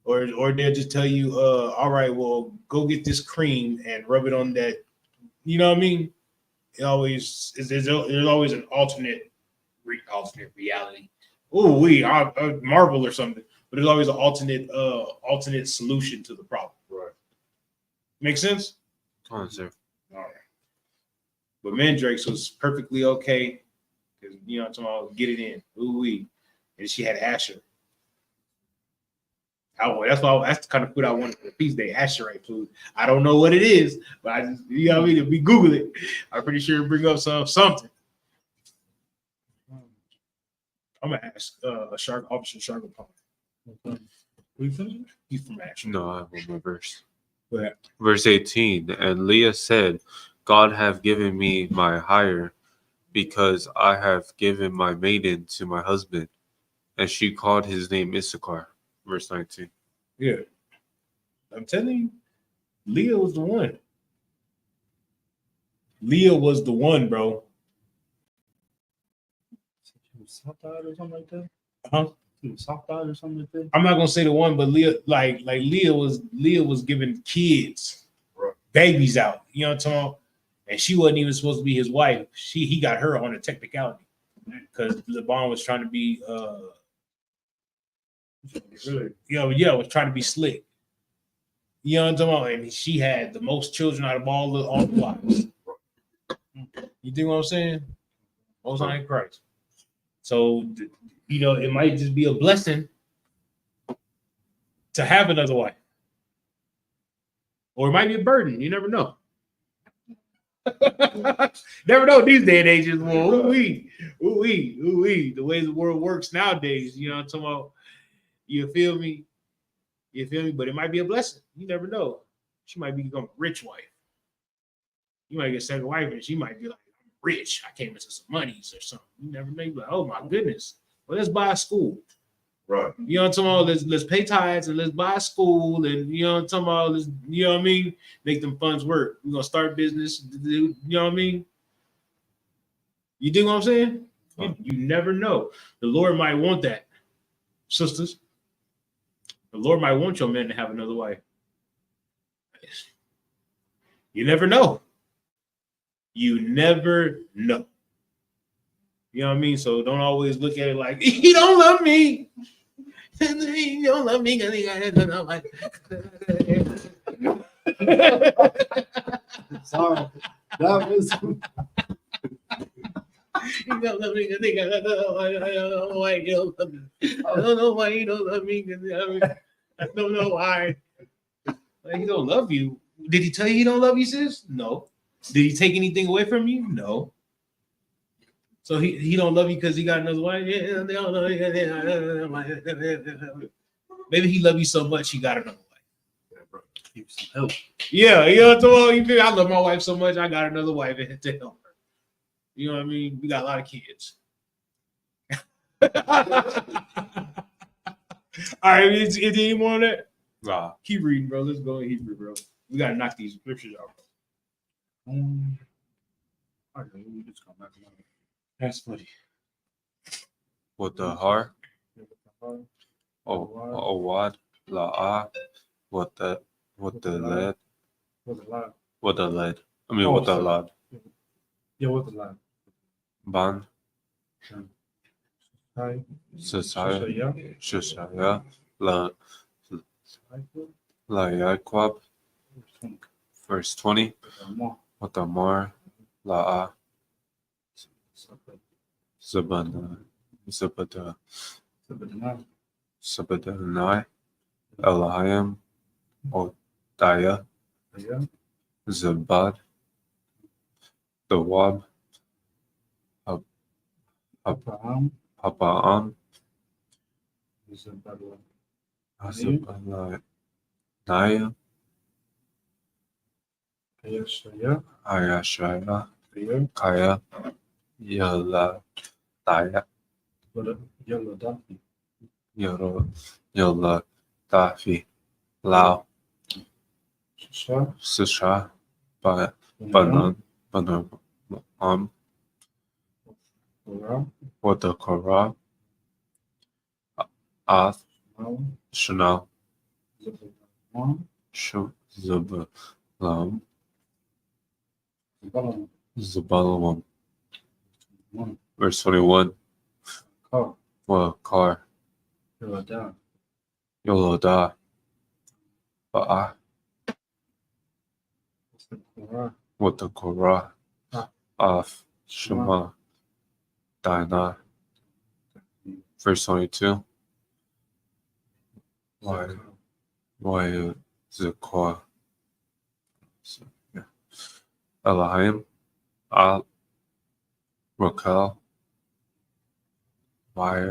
Or they'll just tell you, all right, well, go get this cream and rub it on that. You know what I mean? There's always an alternate reality. Oh, Marvel or something, but there's always an alternate solution to the problem. Right. Make sense? Come on, sir. All right. But Mandrake's was perfectly okay because you know, tomorrow get it in. Ooh wee, and she had Asher. That's the kind of food I wanted for the feast day. Asherite food. I don't know what it is, but I just, you know what I mean. If we Google it, I'm pretty sure it'll bring up something. I'm gonna ask Officer Shargapon. He's from Asher. No, I have one more verse. Go ahead. Verse 18. And Leah said, God have given me my hire, because I have given my maiden to my husband. And she called his name Issachar. Verse 19. Yeah, I'm telling you, Leah was the one. Leah was the one, bro. Soft-eyed or something like that. Huh? Soft-eyed or something like that. I'm not gonna say the one, but Leah, like Leah was giving kids, Right. babies out. You know what I'm talking about? And she wasn't even supposed to be his wife. He got her on a technicality because LeBron was trying to be was trying to be slick. You know what I'm talking about? And she had the most children out of all the wives. You think what I'm saying? Most High Christ. So you know, it might just be a blessing to have another wife. Or it might be a burden. You never know. Never know these day and ages. Well, ooh-wee. The way the world works nowadays, you know what I'm talking about? You feel me? But it might be a blessing. You never know. She might become a rich wife. You might get a second wife and she might be like, I'm rich. I came into some monies or something. You never know. You're like, oh my goodness. Well, let's buy a school. Right. You know what I'm talking about? Let's pay tithes and let's buy a school and you know what I'm talking about? You know what I mean? Make them funds work. We're gonna start business. You know what I mean? You do what I'm saying? You never know. The Lord might want that, sisters. The Lord might want your man to have another wife. You never know. You never know. You know what I mean? So don't always look at it like he don't love me. He don't love me because he got no like. Sorry, that was. He don't love me because he got I don't know why he don't love me. I don't know why he don't love me because I don't know why. Like, he don't love you. Did he tell you he don't love you, sis? No. Did he take anything away from you? No. So he don't love you because he got another wife. Yeah, they don't love you. Maybe he love you so much he got another wife. Give some help. Yeah, you know what I'm talking about? I love my wife so much I got another wife to help her. You know what I mean? We got a lot of kids. All right, is there any more on that? Nah. Keep reading, bro. Let's go in Hebrew, bro. We gotta knock these scriptures out. All right, we just come back. That's funny. With the har, Awad, La'ah, with the lead, What's the line? with the lead. I mean, with the lad. Yeah, what's the line? Ban, Hi. Sasaya, Shashaya, La Yaquab, verse 20, with the Mar, La'ah, Zabana, Sabadanai, Elahim, Odaya, Zabad, Dawab, Abraham. Papa'am, Hazabanaya, Ayashaya, Kaya, Yala, Daya, Yola, Dafi, Lao, Sisha, Banan, Banan, Wadakara, Ath, Chanel, Zubalam, Zubalam. Verse 21. Wakar, Yoloda, Ba'ah, Watakara, Af, Shema, Dina. Verse 22. Why Zakwa, Elohim, Al, Rakel, why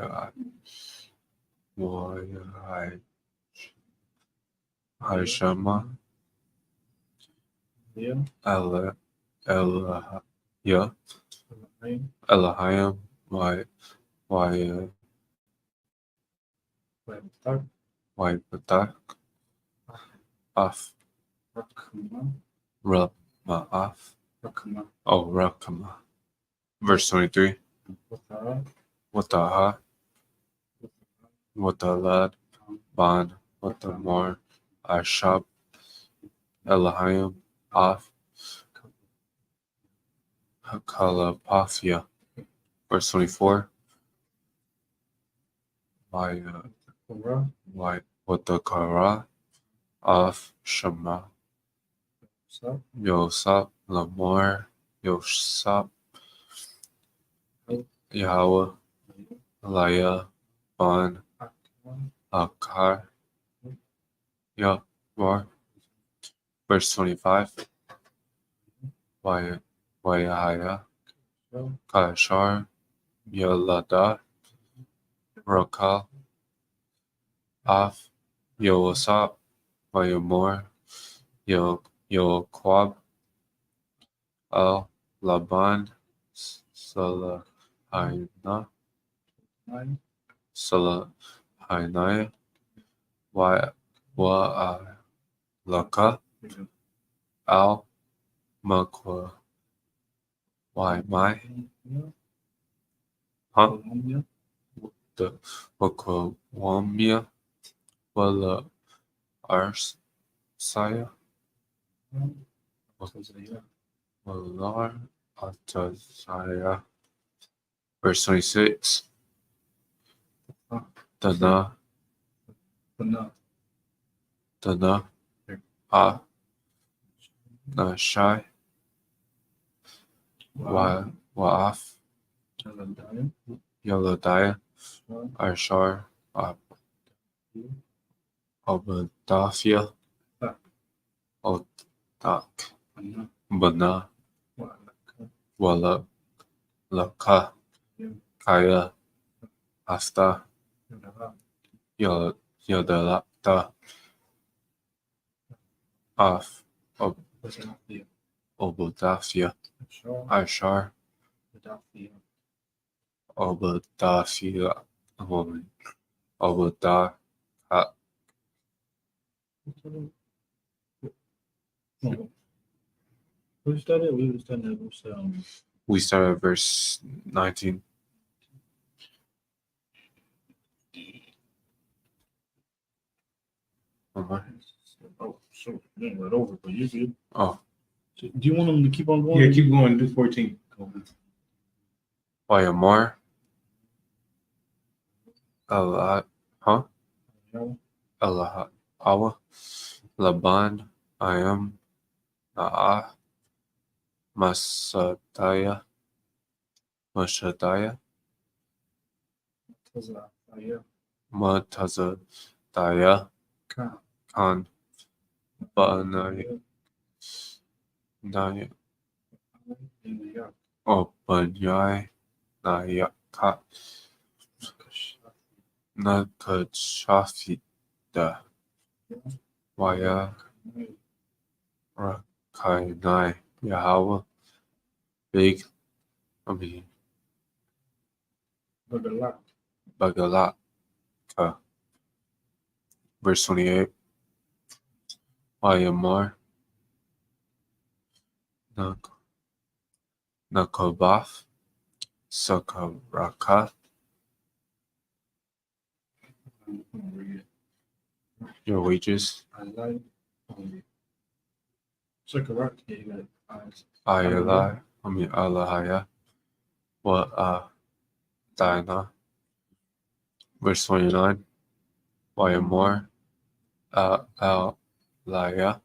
Shema, Ela, yeah, Elohim, why Patak, Af, Ma'af, Rakama. Verse 23. Wataha, Watalad, Ban, Watamor, Ashab, Elohim, Af, Kalapafia. Verse 24. Why Watakara, Af, Shema, Yosap, Lamor, Yosap, Yahweh, Laya, Ban, Akar, Yahweh. Verse 25. Wayahaya, Kashar, Yalada, Rakal, Af, Yosap, Wayamor, Yoquab, Al, Laban, Salahina, Laka, Al, Makwa, Mai, the Wakwamia, Wala Arsaya, Walar Atazaya. Verse 26. Dana, Nashai, Wa'af, Yaladaya, Arshar, Obadafia, Otak, Bana, Wala, Laka, Kaya, Asta, Yadalata, Af, Obadafia, Arshar, Obadafia, Obadah, Who started? We started at verse, we start at verse 19. oh, so we ain't right over, but you good. Oh, So, do you want them to keep on going? Yeah, keep going. Do 14. Wayamar, Awa, Laban, Ayam, Naah, Mashataya, Matazadaya, Khan, Banaya, Obanyai, Nayaka, Nakachafida, Waya, Rakainai, Yahweh, Big, Bagalaka. Verse 28. Wayamar, Nakobath, Sakaraka, your wages, Ayala, Alahaya, wa Dina. Verse 29, Wayamor, Laya,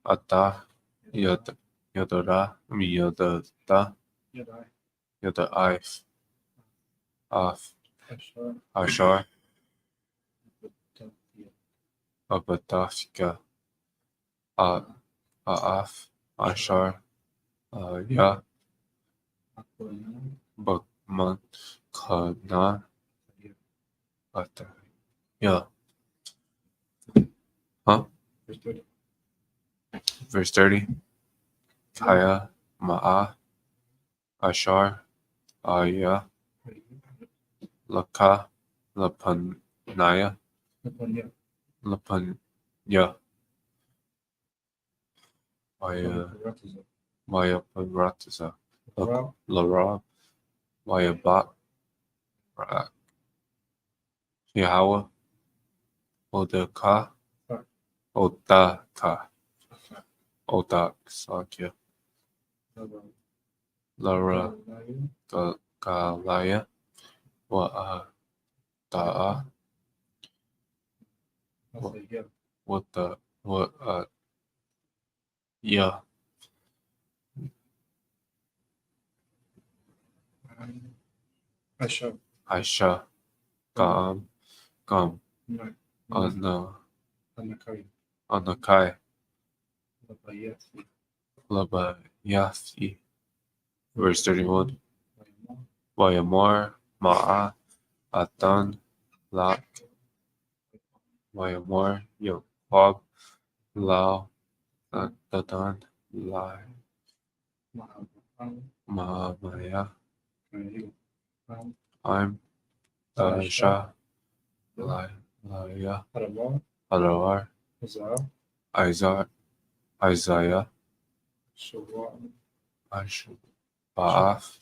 Ata, Yodora, Yodata, Yodaif, Af, Ashar, Abatafka, Aaf, Ashar, Ya, Bakman, Kana, Ata, Ya. Huh? Verse 30, Kaya, Ma'a, Ashar, Aya, Laka, Lapanaya, Lapanya, Maya Paratiza, Lara, Maya Bat, Yahweh, Odaka, Odaka, Odak, Sakya, Lara, Galaya, Ta'a, Ya, Aisha, Gam, Anakai, Labayathi. Verse 31, Wayamar, Ma'a, Atan, Lak, Wayamar, Yoquab, Lao, Dadan, Lai, Maamaya, I'm, Sha, Lai, Laya, Arawar, Isaiah, Baaf,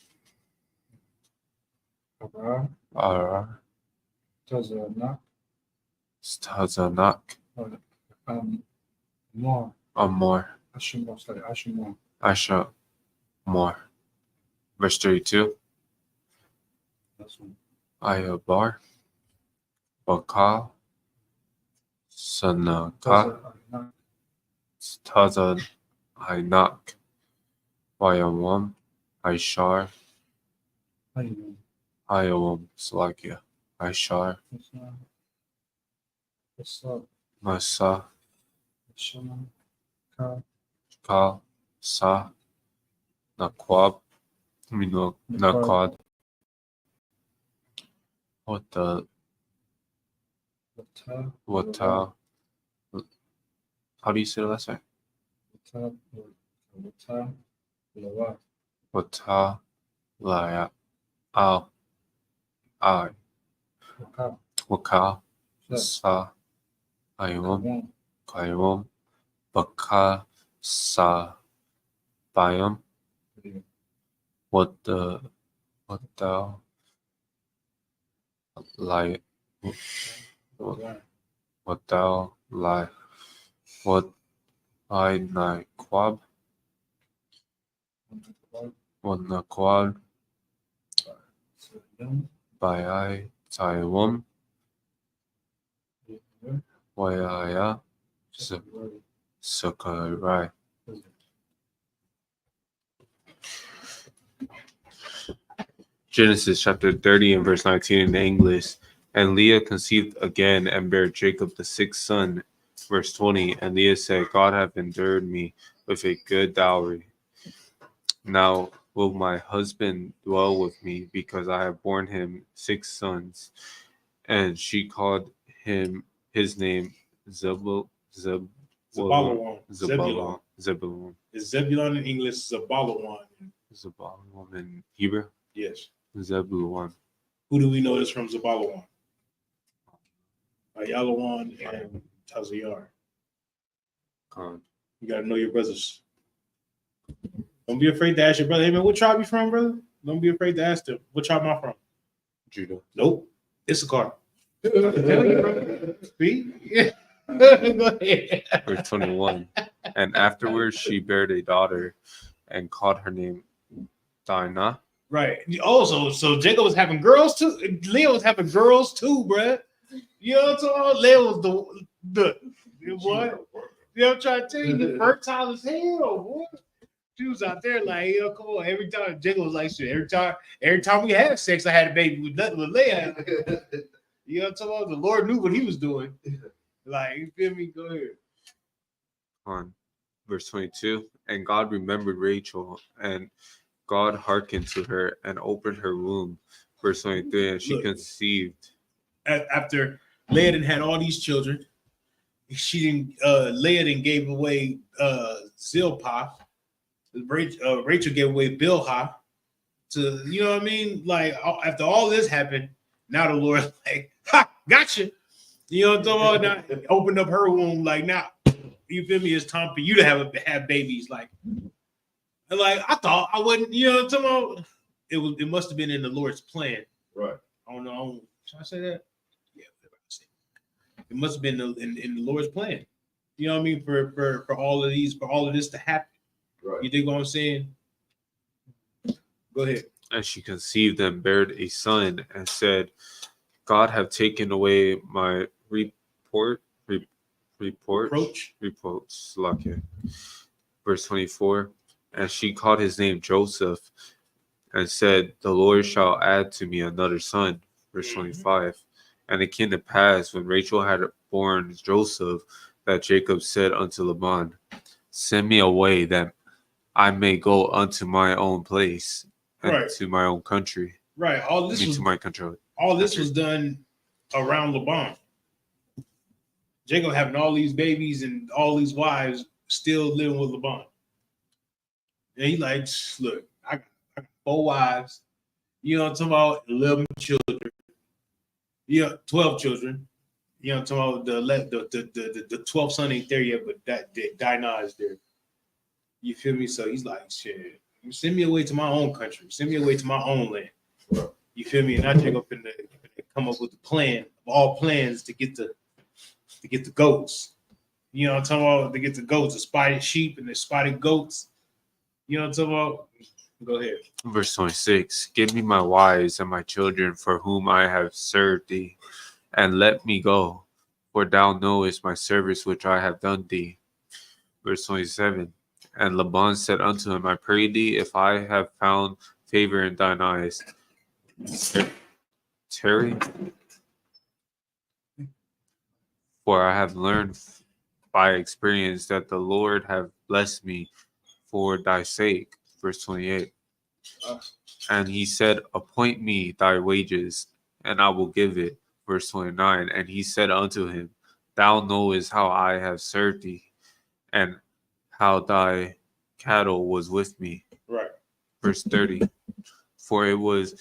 Arar, Stazanak, Amor, Asha, Mor. Verse 32, Ayabar, Bakal, Sanaka, Tazan, Hainak, Wayawam, Aishar, Hayawam, Slakia, Aishar, Masa, Kal, Sa, Naquab, Naquad, Wata, how do you say the last name? Wata, Laya, Al, I, Wakal, Sa, Ayawam, Kayawam, Baka, Sa, Bayam, what thou lie, what thou lie, what I nai quab, what na quad, by I Taiwam, Wayaya, Sakarai. Genesis chapter 30 and verse 19 in English. And Leah conceived again and bare Jacob the sixth son. Verse 20, and Leah said, God hath endured me with a good dowry. Now will my husband dwell with me, because I have borne him 6 sons. And she called his name Zebulon. Zebulon. Zebulon. Is Zebulon in English Zebulon? Zebulon in Hebrew? Yes. Zebulon. Who do we know is from Zebulon? Ayalawan and Tazayar. Khan. You gotta know your brothers. Don't be afraid to ask your brother, hey man, what tribe you from, brother? Don't be afraid to ask them, what tribe am I from? Judah. Nope. Isupk. I can tell you, brother. See? Yeah. Go ahead. Verse 21. And afterwards she bare a daughter and called her name Dinah. Right. Also, so Jacob was having girls too. Leah was having girls too, bruh. You know what I'm talking about? Leah was the what? You know what I'm trying to tell you? The fertile as hell, boy. She was out there like, yo, come on. Every time Jacob was like, shit. Every time we had sex, I had a baby with nothing with Leah. You know what I'm talking about? The Lord knew what he was doing. Like, you feel me? Go ahead. On verse 22. And God remembered Rachel, and God hearkened to her and opened her womb. Verse 23. And she Look. conceived. After Leah had all these children, Leah then gave away Zilpah. Rachel gave away Bilhah to, you know what I mean? Like, after all this happened, now the Lord like, ha, gotcha. You know what I'm talking about? Now, opened up her womb, like, now, you feel me? It's time for you to have babies. Like I thought I wouldn't, you know what I'm talking about? It must have been in the Lord's plan. Right. I don't know. Should I say that? Yeah, it must have been in the Lord's plan. You know what I mean? For all of this to happen. Right. You dig what I'm saying? Go ahead. And she conceived and bare a son and said, God have taken away my reproach. Lucky. Verse 24. And she called his name Joseph and said, the Lord shall add to me another son. Verse 25. And it came to pass when Rachel had born Joseph that Jacob said unto Laban, send me away that I may go unto my own place and to my own country. Right. All this was to my country. All this was done around Laban. Jacob having all these babies and all these wives, still living with Laban. And he like, look, I got 4 wives. You know what I'm talking about? 11 children. Yeah, 12 children. You know what I'm talking about? The 12th son ain't there yet, but that Dinah is there. You feel me? So he's like, shit, send me away to my own country. Send me away to my own land. You feel me? And I take up and come up with the plan of all plans to get the goats. You know what I'm talking about? To get the goats, the spotted sheep and the spotted goats. You know what I'm talking about? Go ahead. Verse 26. Give me my wives and my children for whom I have served thee, and let me go, for thou knowest my service which I have done thee. Verse 27. And Laban said unto him, I pray thee, if I have found favor in thine eyes, tarry, for I have learned by experience that the Lord have blessed me for thy sake. Verse 28. And he said, appoint me thy wages, and I will give it. Verse 29. And he said unto him, thou knowest how I have served thee, and how thy cattle was with me. Right. Verse 30. For it was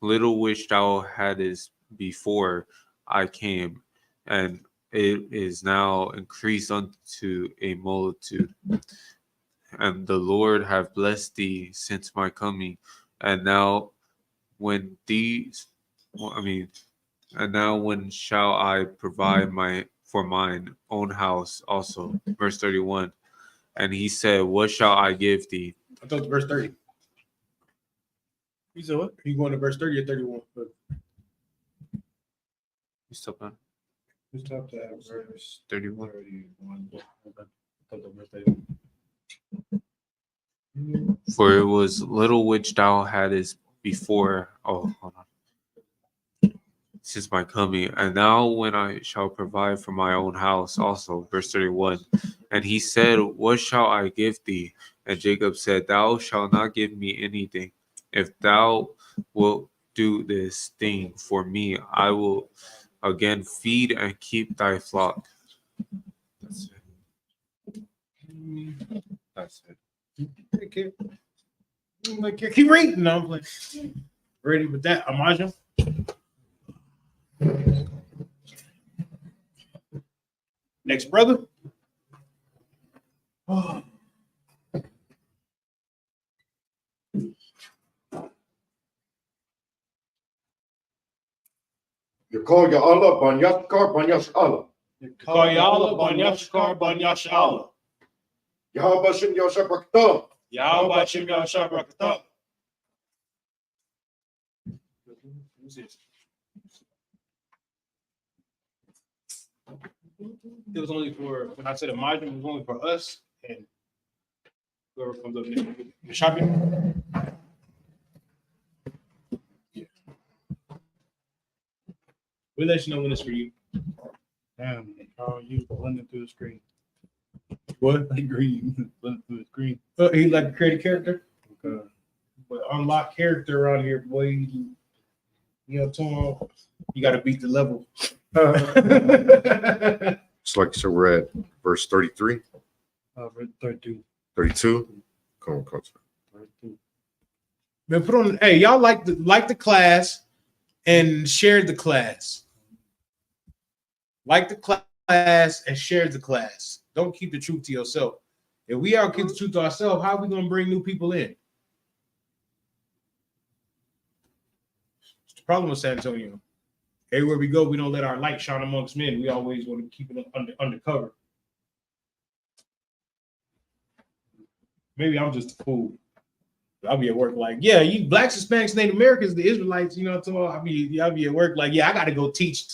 little which thou hadst before I came, and it is now increased unto a multitude. And the Lord have blessed thee since my coming. And now when shall I provide for mine own house also? Verse 31. And he said, what shall I give thee? I thought it was verse 30. He said what? You going to verse 30 or 31? You stop on We stopped at verse 31. 31. For it was little which thou hadst before. Oh, hold on. Since my coming, and now when I shall provide for my own house also. Verse 31. And he said, what shall I give thee? And Jacob said, thou shalt not give me anything. If thou wilt do this thing for me, I will again feed and keep thy flock. That's it. That's it. Keep reading. No, I'm like, ready with that, Amaja? Next brother. You call your Allah, Banyashkar, Banyash Allah. Kayala Banyashkar Banyashala. Yahabashim Yoshabakta. Yahweh Shem Yahshua Barakatah. It was only for, when I said a margin, it was only for us and whoever comes up next. The shopping. We'll let you know when it's for you. Damn, Carl, you blending through the screen. What? Like green, blending through the screen. He like to create a character? Okay. But unlock character around here, boy. You know, tomorrow you got to beat the level. It's like, so we're at verse 33, 32. 32. Come on, sir. 32. Man, put on. Hey, y'all like the class and share the class. Like the class and share the class. Don't keep the truth to yourself. If we all keep the truth to ourselves, how are we gonna bring new people in? It's the problem with San Antonio. Everywhere we go, we don't let our light shine amongst men. We always want to keep it undercover. Maybe I'm just a fool. I'll be at work like, yeah, you blacks, Hispanics, Native Americans, the Israelites, you know what I'm talking about? I'll be at work like, yeah, I gotta go teach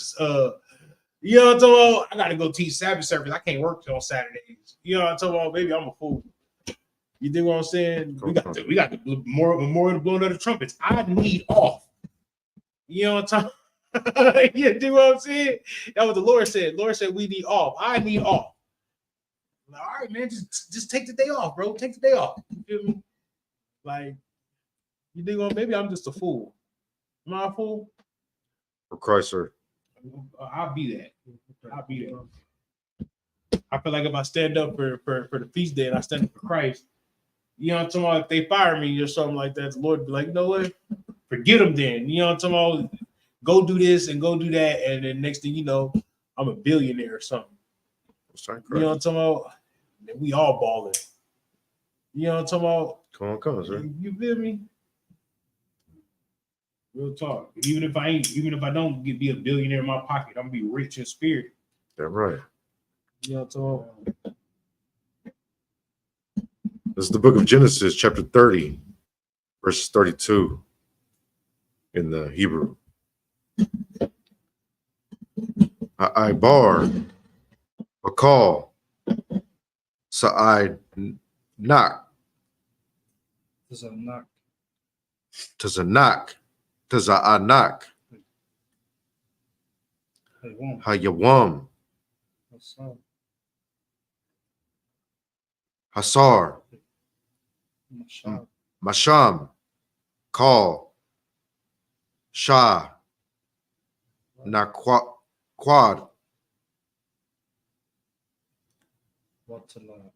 you know what I'm talking about? I gotta go teach Sabbath service. I can't work on Saturdays. You know what I'm talking about? Baby, I'm a fool. You dig what I'm saying? We got the memorial blowing of the trumpets. I need off. You know what I'm talking about? You dig what I'm saying? That's what the Lord said. Lord said we need off. I need off. All right, man, just take the day off, bro. Take the day off. You feel me? Like, you dig what? Maybe I'm just a fool. Am I a fool? For Christ, sir. I'll be that. I'll be that. I feel like if I stand up for the feast day and I stand up for Christ, you know what I'm talking about? If they fire me or something like that, the Lord would be like, you know what? Forget them then. You know what I'm talking about? Go do this and go do that. And then next thing you know, I'm a billionaire or something. You know what I'm talking about? And we all balling. You know what I'm talking about? Come on, sir. You feel me? Real talk. Even if I don't be a billionaire in my pocket, I'm gonna be rich in spirit. That's right. You know what I'm talking about? This is the book of Genesis, chapter 30, verse 32 in the Hebrew. Bar, a call, Sa'ai knock, There's a knock. Tazanak, Taza'anak, Hey, one. Hayawam, What's up? Hasar, Mashab. Masham, call, Shah, Naquad, Watala.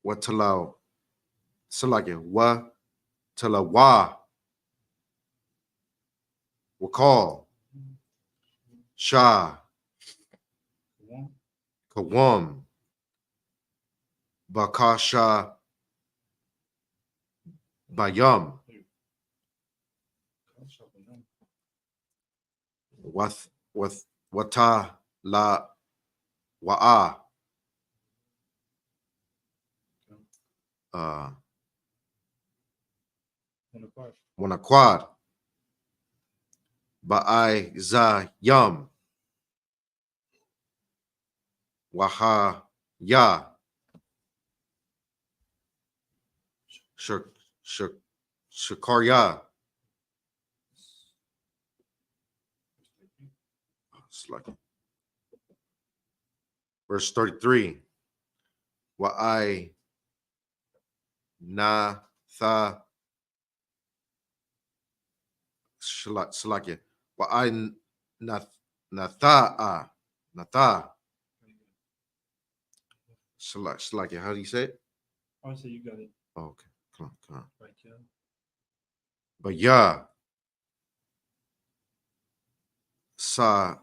Watalau, Salaki, Wa, Talawa, Wakal, Shah, One. Kawam, Bakasha, Bayam, Wata La Wa'a, Wanaquad, Ba'ai Za Yam, Waha Ya, Shakarya. Verse 33. Wa'ai na tha Salakia. Wa'ai na tha Salakia. How do you say it? I say you got it. Oh, okay. Come on. Right, yeah. But yeah. Salakia.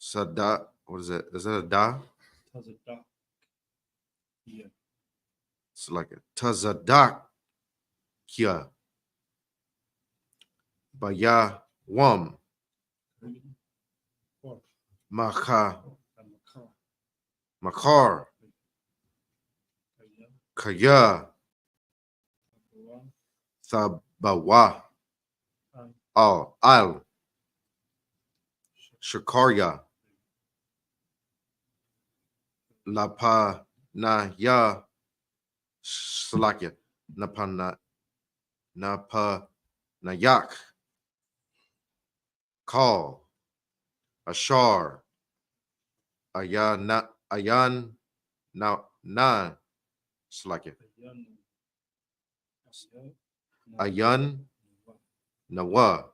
Sada, what is that? Is that a da? Tazadak. Yeah. It's like a tazadak kia. Baya wam. Maka makar. Kaya. Thabawa. Al. Shakarya. Lapa na ya. Salakia. Napa nayak. Call. Ashar. Ayan na Salakia. Ayan nawa.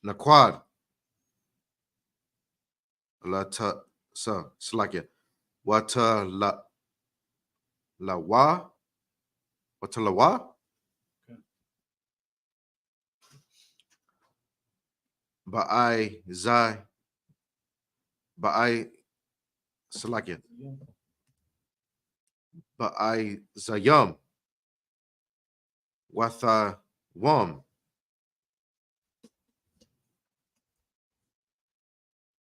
Naquad. Lata sa Salakia. Wata lawa. Wata lawa. Ba'ai zai. Ba'ai Salakia. Ba'ai zayam. Watha wam.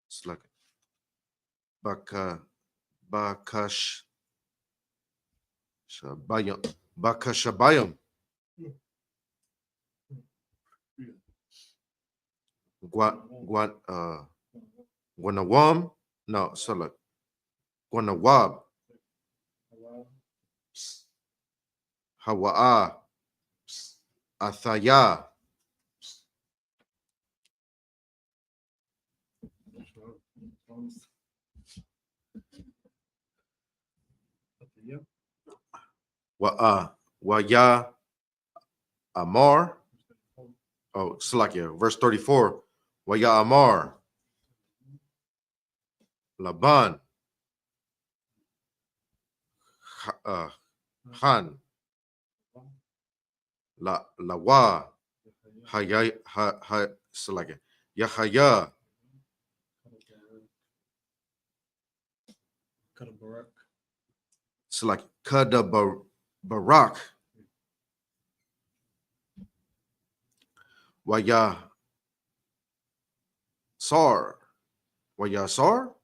Salakia. Bakash shabayam. Bakashabayam. Guanawam. No, Salak. Guanawab. Hawa'a. Athaya. Waya Amar. Oh, Salakia. Verse 34. Waya Amar. Laban. Han. Lawa. Salakia. Yahaya. Salakia. Kadabarak. Waya Sar. Waya Sar.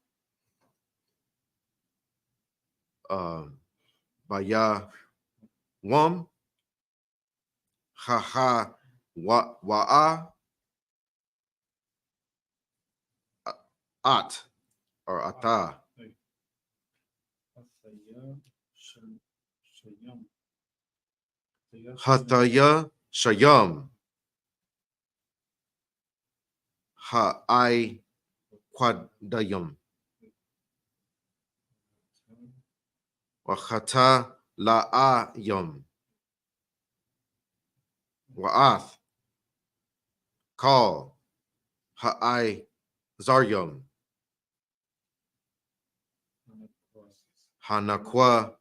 Baya Wam. Haha Wa'a. At or Ata. Hataya Shayam. Ha'ai Quadayam. Wachata La'ayam. Wa'ath. Call. Ha'ai Zaryam. Hanakwa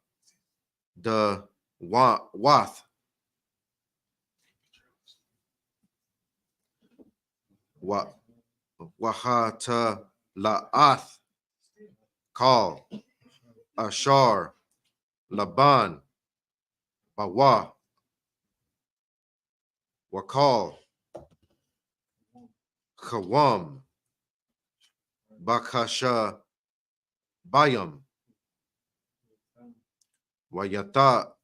the Wath. Wahata La'ath. Call. Ashar. Laban. Bawa. Wakal. Kawam. Bakasha Bayam. Wayata.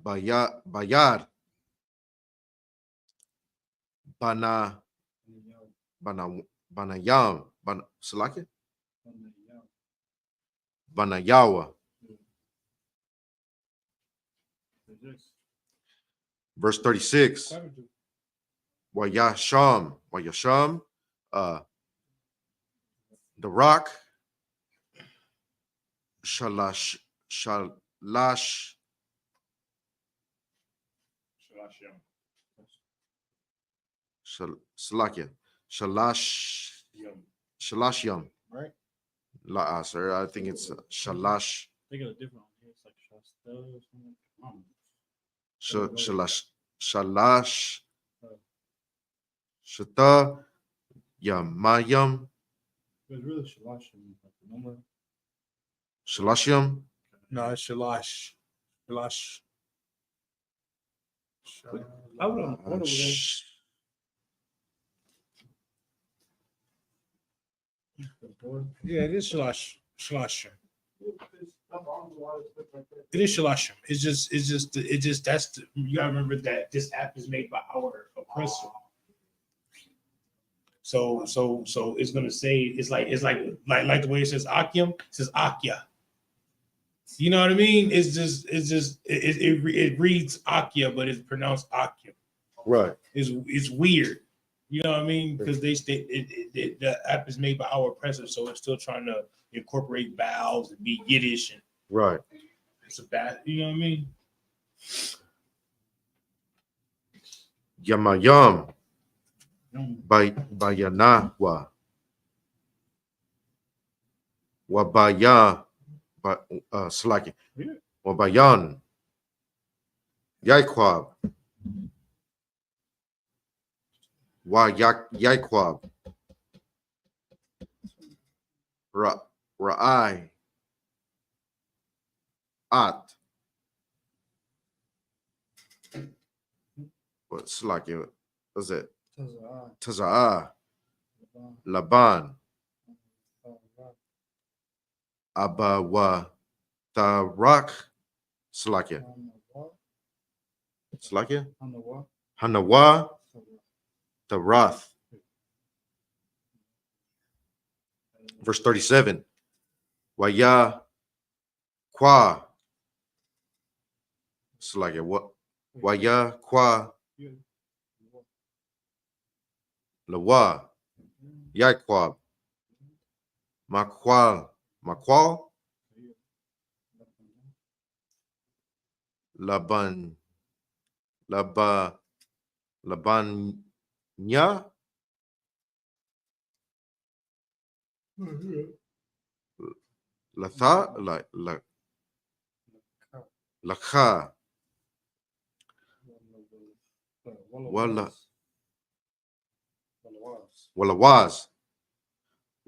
Bayar. Banayam. Salakia? Banayawa. Verse 36. Wayasham. The rock. Shalash. Salakia. Shalashyam. Right. Sir. I think it's Shalash. They got a different one here. It's like Shasta or something. Shalash. Shata. Yamayam. It's really Shalashim. Remember? Shalashim. No, it's Shalash. Shalash. I would have. What was Sh- Yeah, it is Shalash. Shalashim. It is Shalashim. It's just that's the, you gotta remember that this app is made by our oppressor. So it's gonna say it's like the way it says Akyam, it says Akya. You know what I mean? It reads Akya, but it's pronounced Akyam. Right. It's weird. You know what I mean? Because the app is made by our oppressor, so it's still trying to incorporate vowels and be Yiddish, and Right. it's a bad. You know what I mean? Yamayam. Bayanawa. Wabaya. Slaki. Wabayan. Yaikwab. Yaikwab. Ra'ai. At. What's like it? What's it? Taza'ah. Laban. Abawa. Tarak. Slakia. Slakia. Hanawa. Tarath. Verse 37. Waya. Kwa. Slakia. What? Waya. Kwa. Lawa. Yaquab. Maqual. Maqual. Laban. Labanya. Latha. Lakha. Walawaz.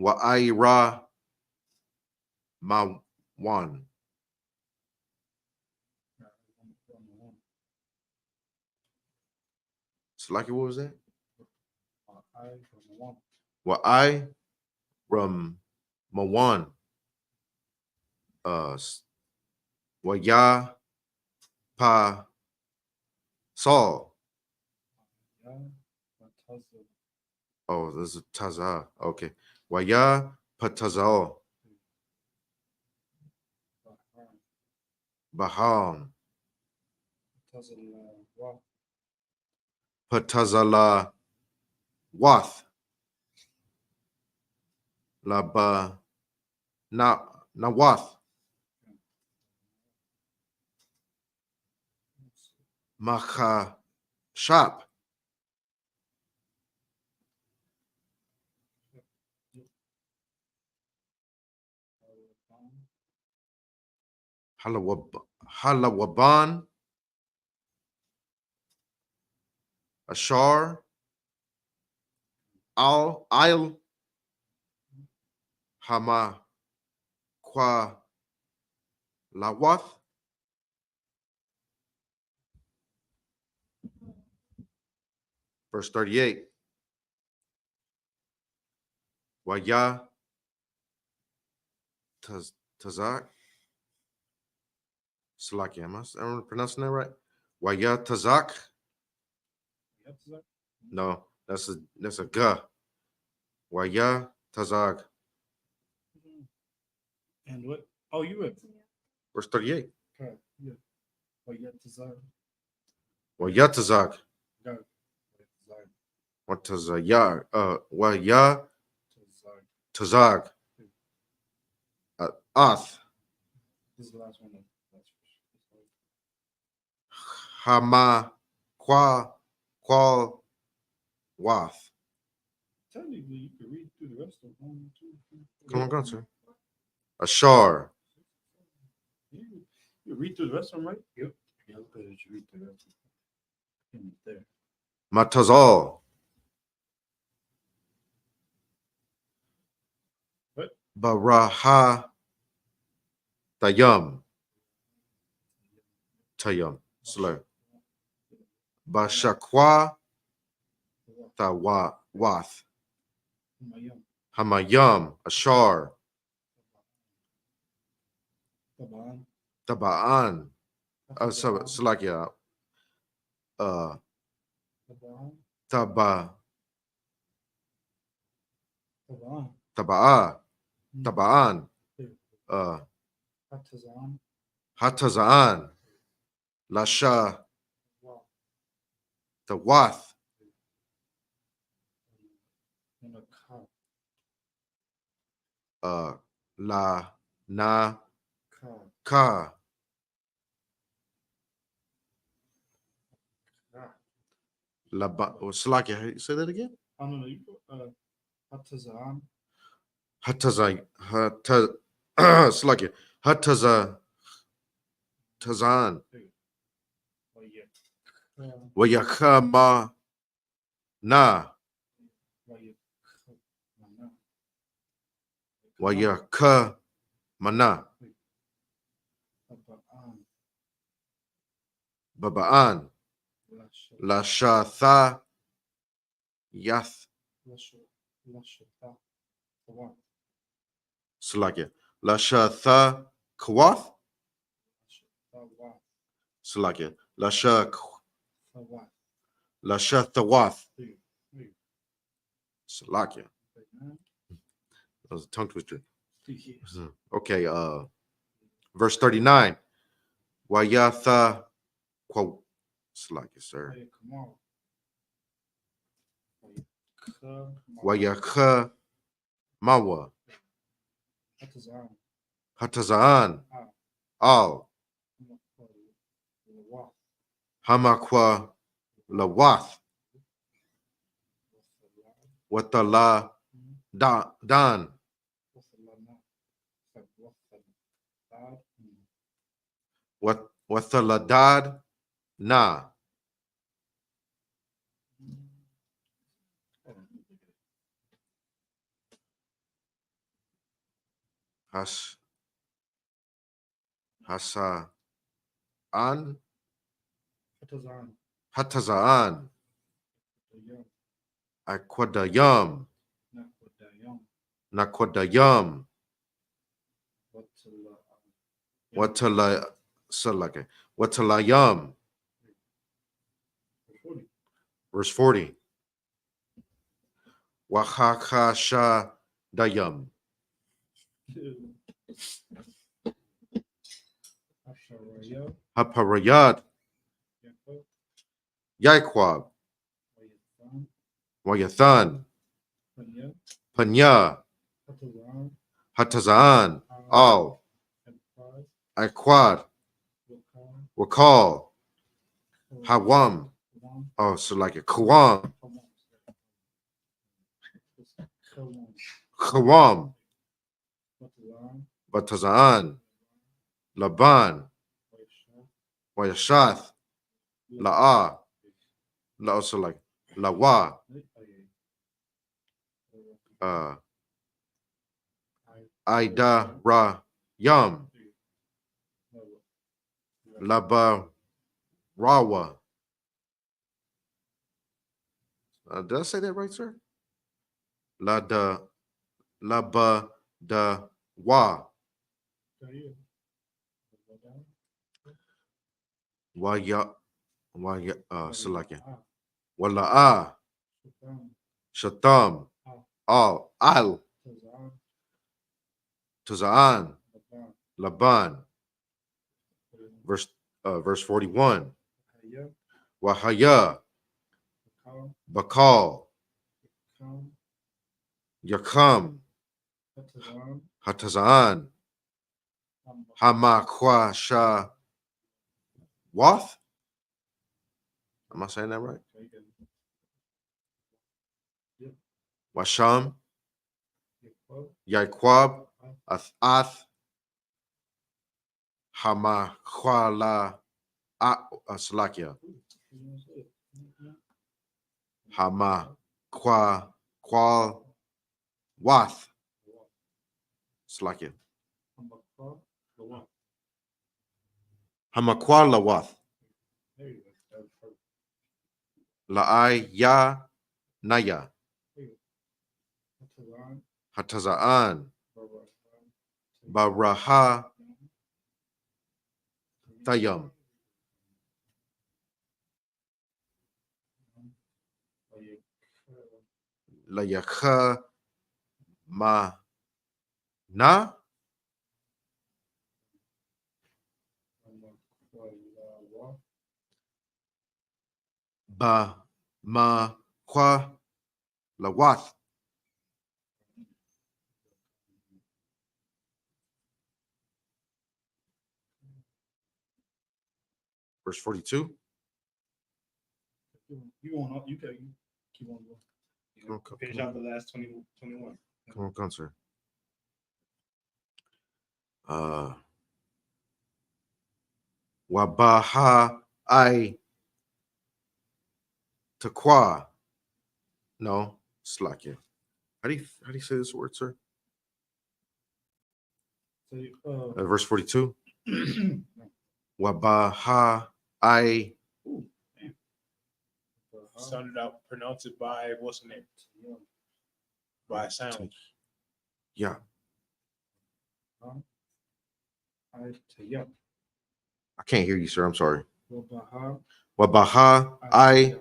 Wa'ira. Mawan. Salaki, what was that? Wa'ai Ram Mawan. Waya Pa Saul. Oh, this is Taza. Okay. Waya Patazal. Baham. Patazala Wath. Laba Nawath. Macha Shap. Halawaban. Ashar. Al Hama Kwa Lawath. Verse 38. Waya Tazak. Salaki, am I pronouncing that right? Waya Tazak. No, that's a ga. Waya Tazak. And what? Oh, you read. Verse 38. Okay. Yeah. Waya Tazak. What Tazaya? Waya Tazak. Ath. This is the last one. Hama Qual Wath. Technically, you can read through the rest of them. Come on, go, sir. Ashar. You read through the rest of them, right? Yep. Matazal. What? Baraha Tayum. Tayum. Slur. Bashakwa Tawath. Hamayum. Ashar. Taba'an. Salakia. Taba'a. Taba'an. Hataza'an. Lasha. Tawath. La na ka. Salakia. Say that again. Hatazai. Salakia. Tazan. Wayakama na. Wayaka mana. Babaan. Lashatha yath. Salakia. Lashatha kwath. Salakia. Lashathawath. Salakia. That was a tongue twister. Okay, verse 39. Wayatha quote. Salakia, sir. Wayakha mawa. Hatazaan. Al. Hamakwa lawath. Watala dan. Wathaladad na. Hasa an. Hatazaan. Aquadayam. Nakwadayam. Watalayam. Verse 40. Wahakasha dayam. Haparayat. Yaikwab. Wayathan. Panya. Hatazaan. Al. Akwad. Wakal. Hawam. Oh, so like a Kawam. Kawam. Batazaan. Laban. Wayashath. La'a. Also like Lawa. Ida Ra Yum. Laba Rawa. Did I say that right, sir? Laba da wa. Waya Salakia. Wala'a. Shatam. Al. Tazaan. Laban. Verse 41. Wahaya. Bakal. Yakam. Hatazaan. Hamakwa Sha Wath. Am I saying that right? Washam. Yaikwab. Ath. Hamakwala Salakia. Hama Qual Wath. Salakia. Hama Qual Lawath. La'ai Ya Naya. Hataza'an. Baraha Tayam. La Yakha Ma Na Ba Ma Qua Lawath. Verse 42. You want you can keep on going. Finish out the last 21. Come on, concert. Wabaha I Taqwa. No, Slakia. How do you say this word, sir? So, Verse 42. Wabaha I Sound it out. Pronounce it by what's the name? By sound. Yeah. I can't hear you, sir. I'm sorry. Wabaha I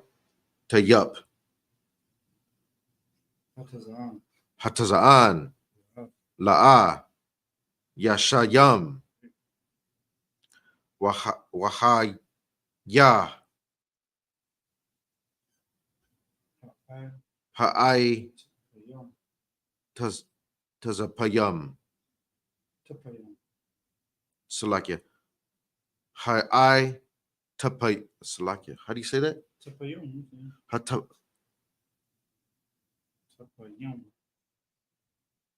Tayup. Hatazaan. La'a. Yashayam. Waha Ya. Ha'ai Tazapayam. Salakia. Ha'ai Tapay. Salakia. How do you say that?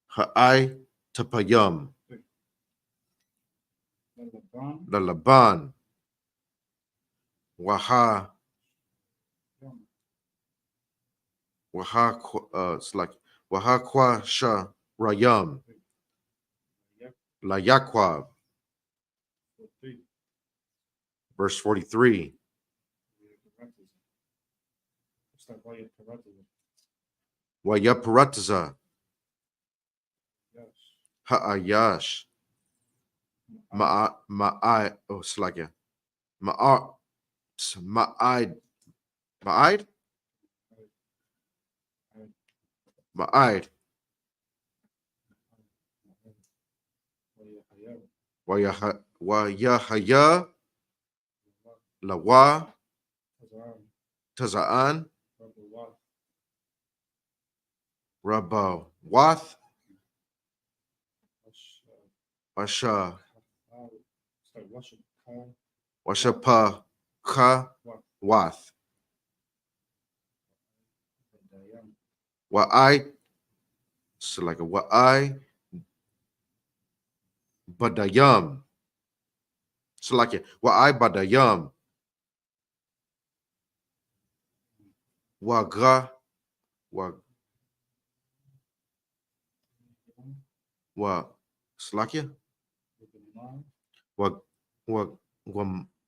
Ha'ai Tapayam. Lalaban. Waha. Slack. Waha Kwa Sha Rayam. La Yaquab. Verse 43. Wayaparataza. Ha'ayash. Ma'ai. Oh, Slakia. Ma'id. Ma'id? Ma'id. Wayahaya. Lawa. Tazaan. Rabba Wath. Asha. Washapa Ka Wath. Wa'ai. So like a Wa'ai Badayam. So like it. Wa'ai Badayam. Waga. Wa Slakia. Wa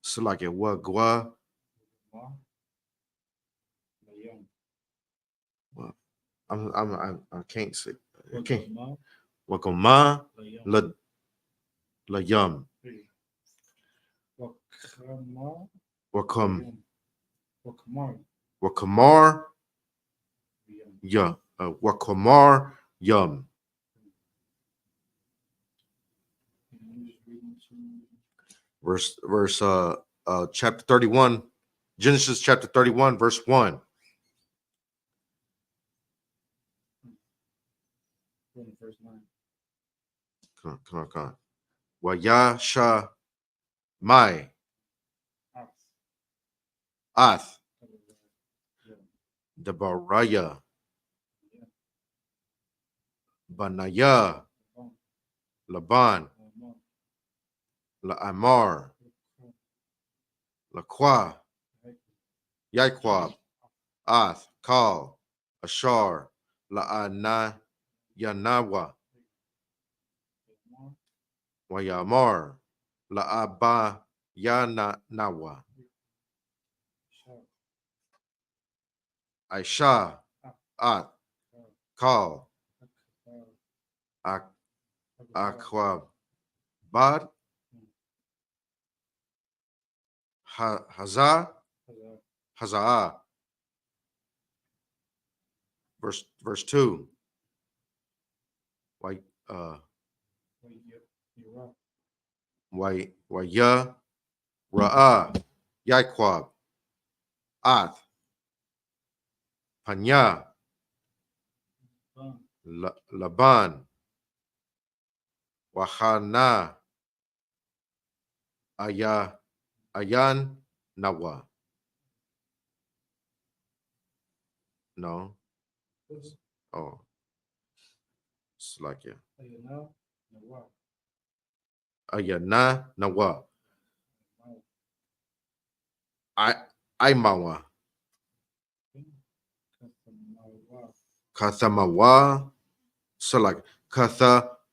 Slakia. Wagwa. I can't say. I can't. Wakoma la yum. Wakamar ya. Wakamar yum. Verse chapter 31, Genesis chapter 31, verse 1. Come on. Wayasha Mai Ath Debaraya Banaya Laban La Amar Laqua, Yaiquab, Ath, Kal, Ashar, La'ana, Yanawa, Wayamar, La'aba, Nawa, Aisha, At, Kal, Aquab, Bad, Hazah. Verse 2. Waya Ra'a Yaiquab Ath Panya Laban Wahana Ayan Nawa. No. Oh. It's like yeah. Ayana Nawa. I Mawa. Kathamawa. So like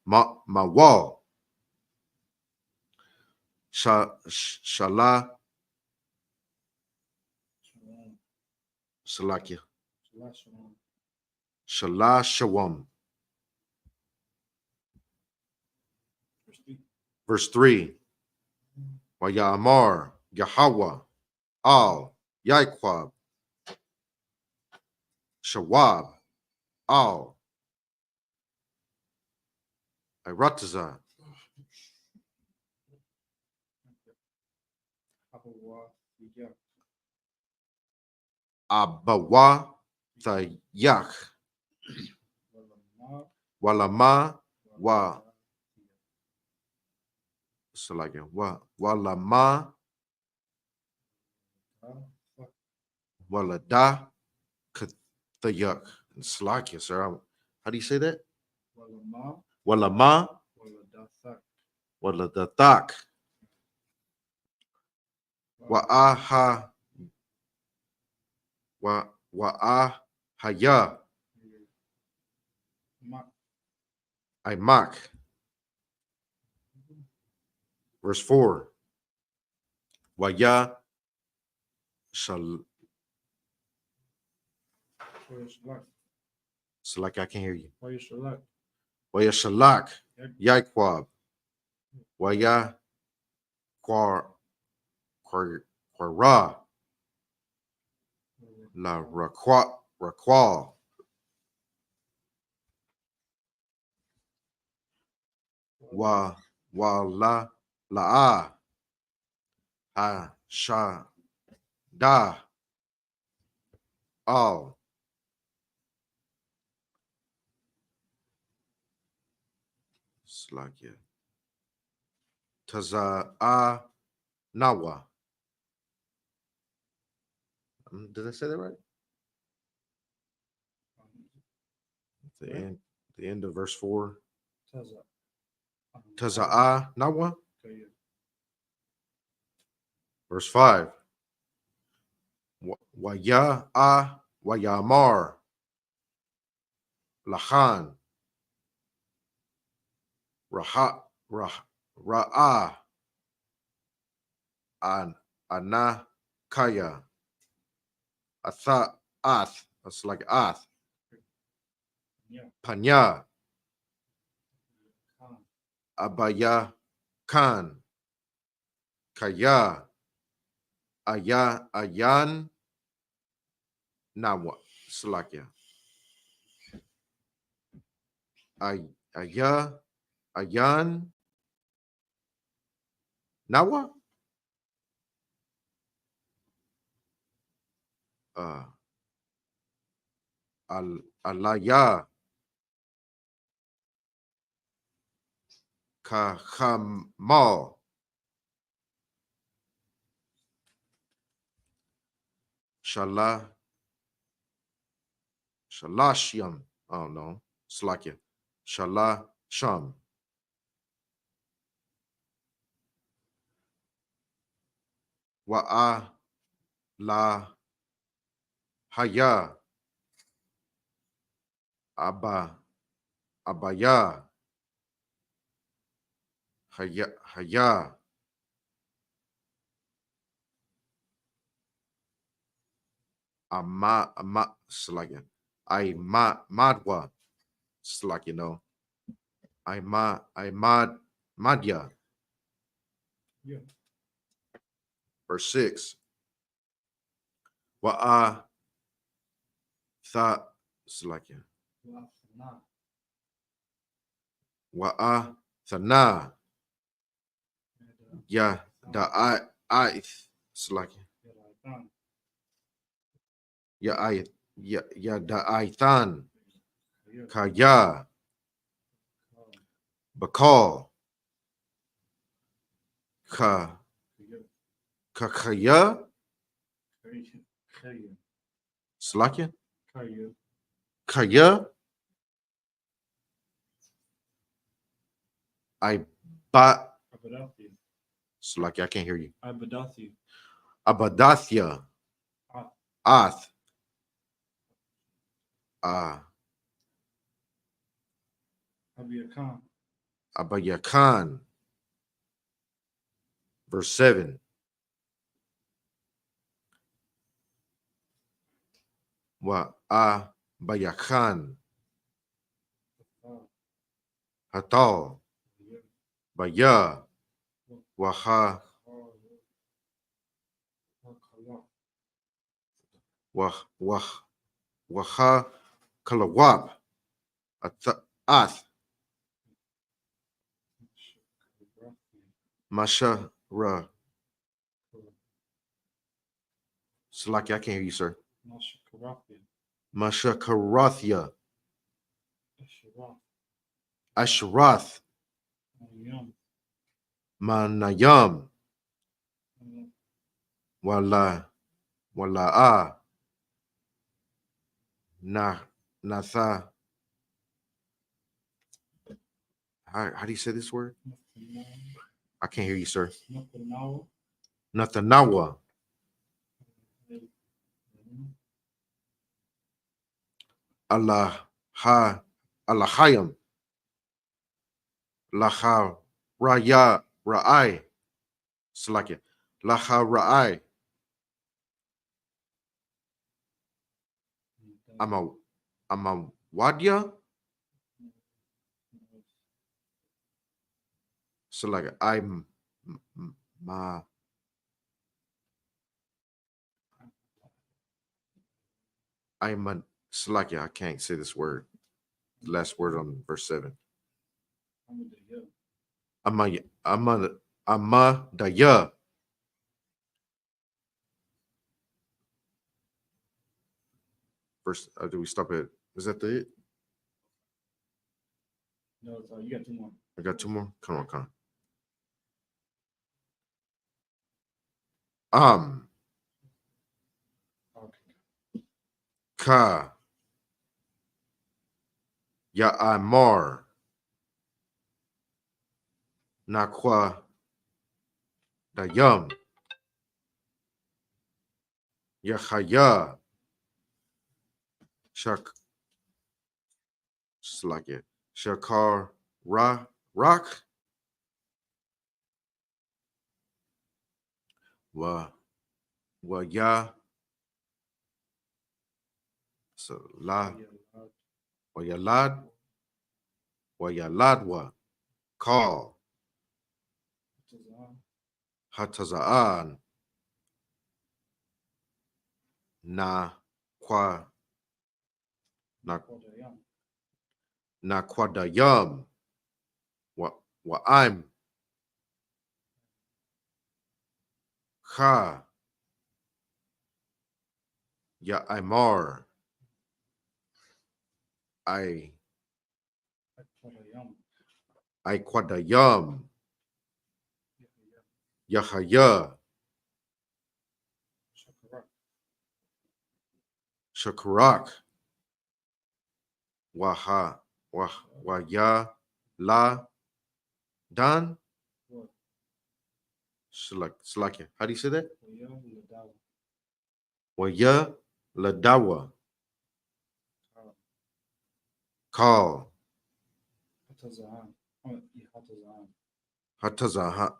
Mawa. Shala Salakia. Shala Shawam. Verse 3. Wayamar Yahweh Al Yaiquab Shawab Al Irataza Abawa Thayak Walama Wa so like Walama Walada Kathayak. It's like you, sir. How do you say that? Walama Waladatak Wa'aha Wa'ahaya Imak. Verse 4. Waya Shal. So like I can hear you. Waya Shalak Yaiquab Waya Quara La Raqual La Ha Sha Da Al Slakia Taza Nawa. Did I say that right? The end of verse 4. Taza'a Nawa. Verse 5. Wayamar Lahan Ra'a Anakaya Ath. That's like Ath. Panya Abaya Khan Kaya Ayan Nawa Slakia Ayan Nawa Alaya Kahamal Shalashyam. Oh no, Slakia Shalasham. Wa'a la haya. Abaya. Haya. Slakia. Madwa. Slakia, Madya. Yeah. Verse 6. Wa'a Slakia. Wa'a thana. Ya I Slakia. Ya da'ithan. Kaya. Bakal. Kakaya. Slakia. Kaya. Slakia, I can't hear you. Abadathia. Ath. Abayakan. Verse 7. Bayakan. Hatal. Baya. Waha. Waha Kalawab. Ath. Masha Ra. Slaki, I can't hear you, sir. Masha Karathia. Ashrath. Manayam. Wala'a. Natha. How do you say this word? I can't hear you, sir. Nathanawa. Allahayam. Laha Raya Ra'ai. Salakia. Laha Ra'ai. I'm a Wadya. Salakia. I'm a Salakia. I can't say this word. The last word on verse 7. Daya. First, do we stop at? Is that the it? No, you got 2 more. I got 2 more. Come on. Ka. Ya'amar. Nakwa. Dayam. Yahaya. Slakia. Shakar Rock. Ya. So Yaladwa. Call. Hatazaan. Nakwadayam. I'm Ka. Ya Imar. I Kwadayam. Yahaya. Shakarak. Waya. La. Dan. Slakia. How do you say that? Ladawa. Waya ladawa. Call. Hatazahan. Hatazahan.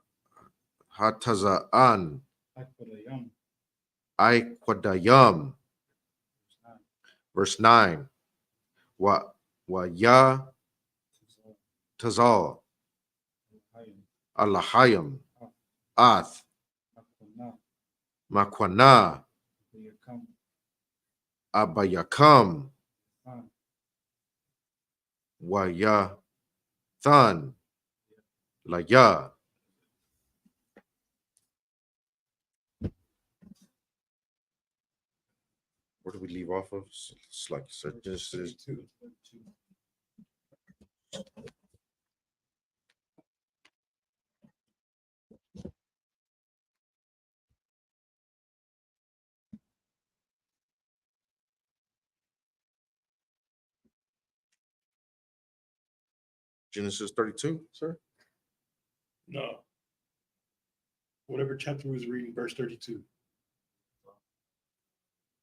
Hatazaan. Akbarayam. Aikwadayam. Verse 9. Wa ya tazal. Alahayam. Ath. Makwana. Abayakam. Wa ya than. La ya. Where do we leave off of? It's like Genesis. Genesis 32, sir? No. Whatever chapter was reading, verse 32.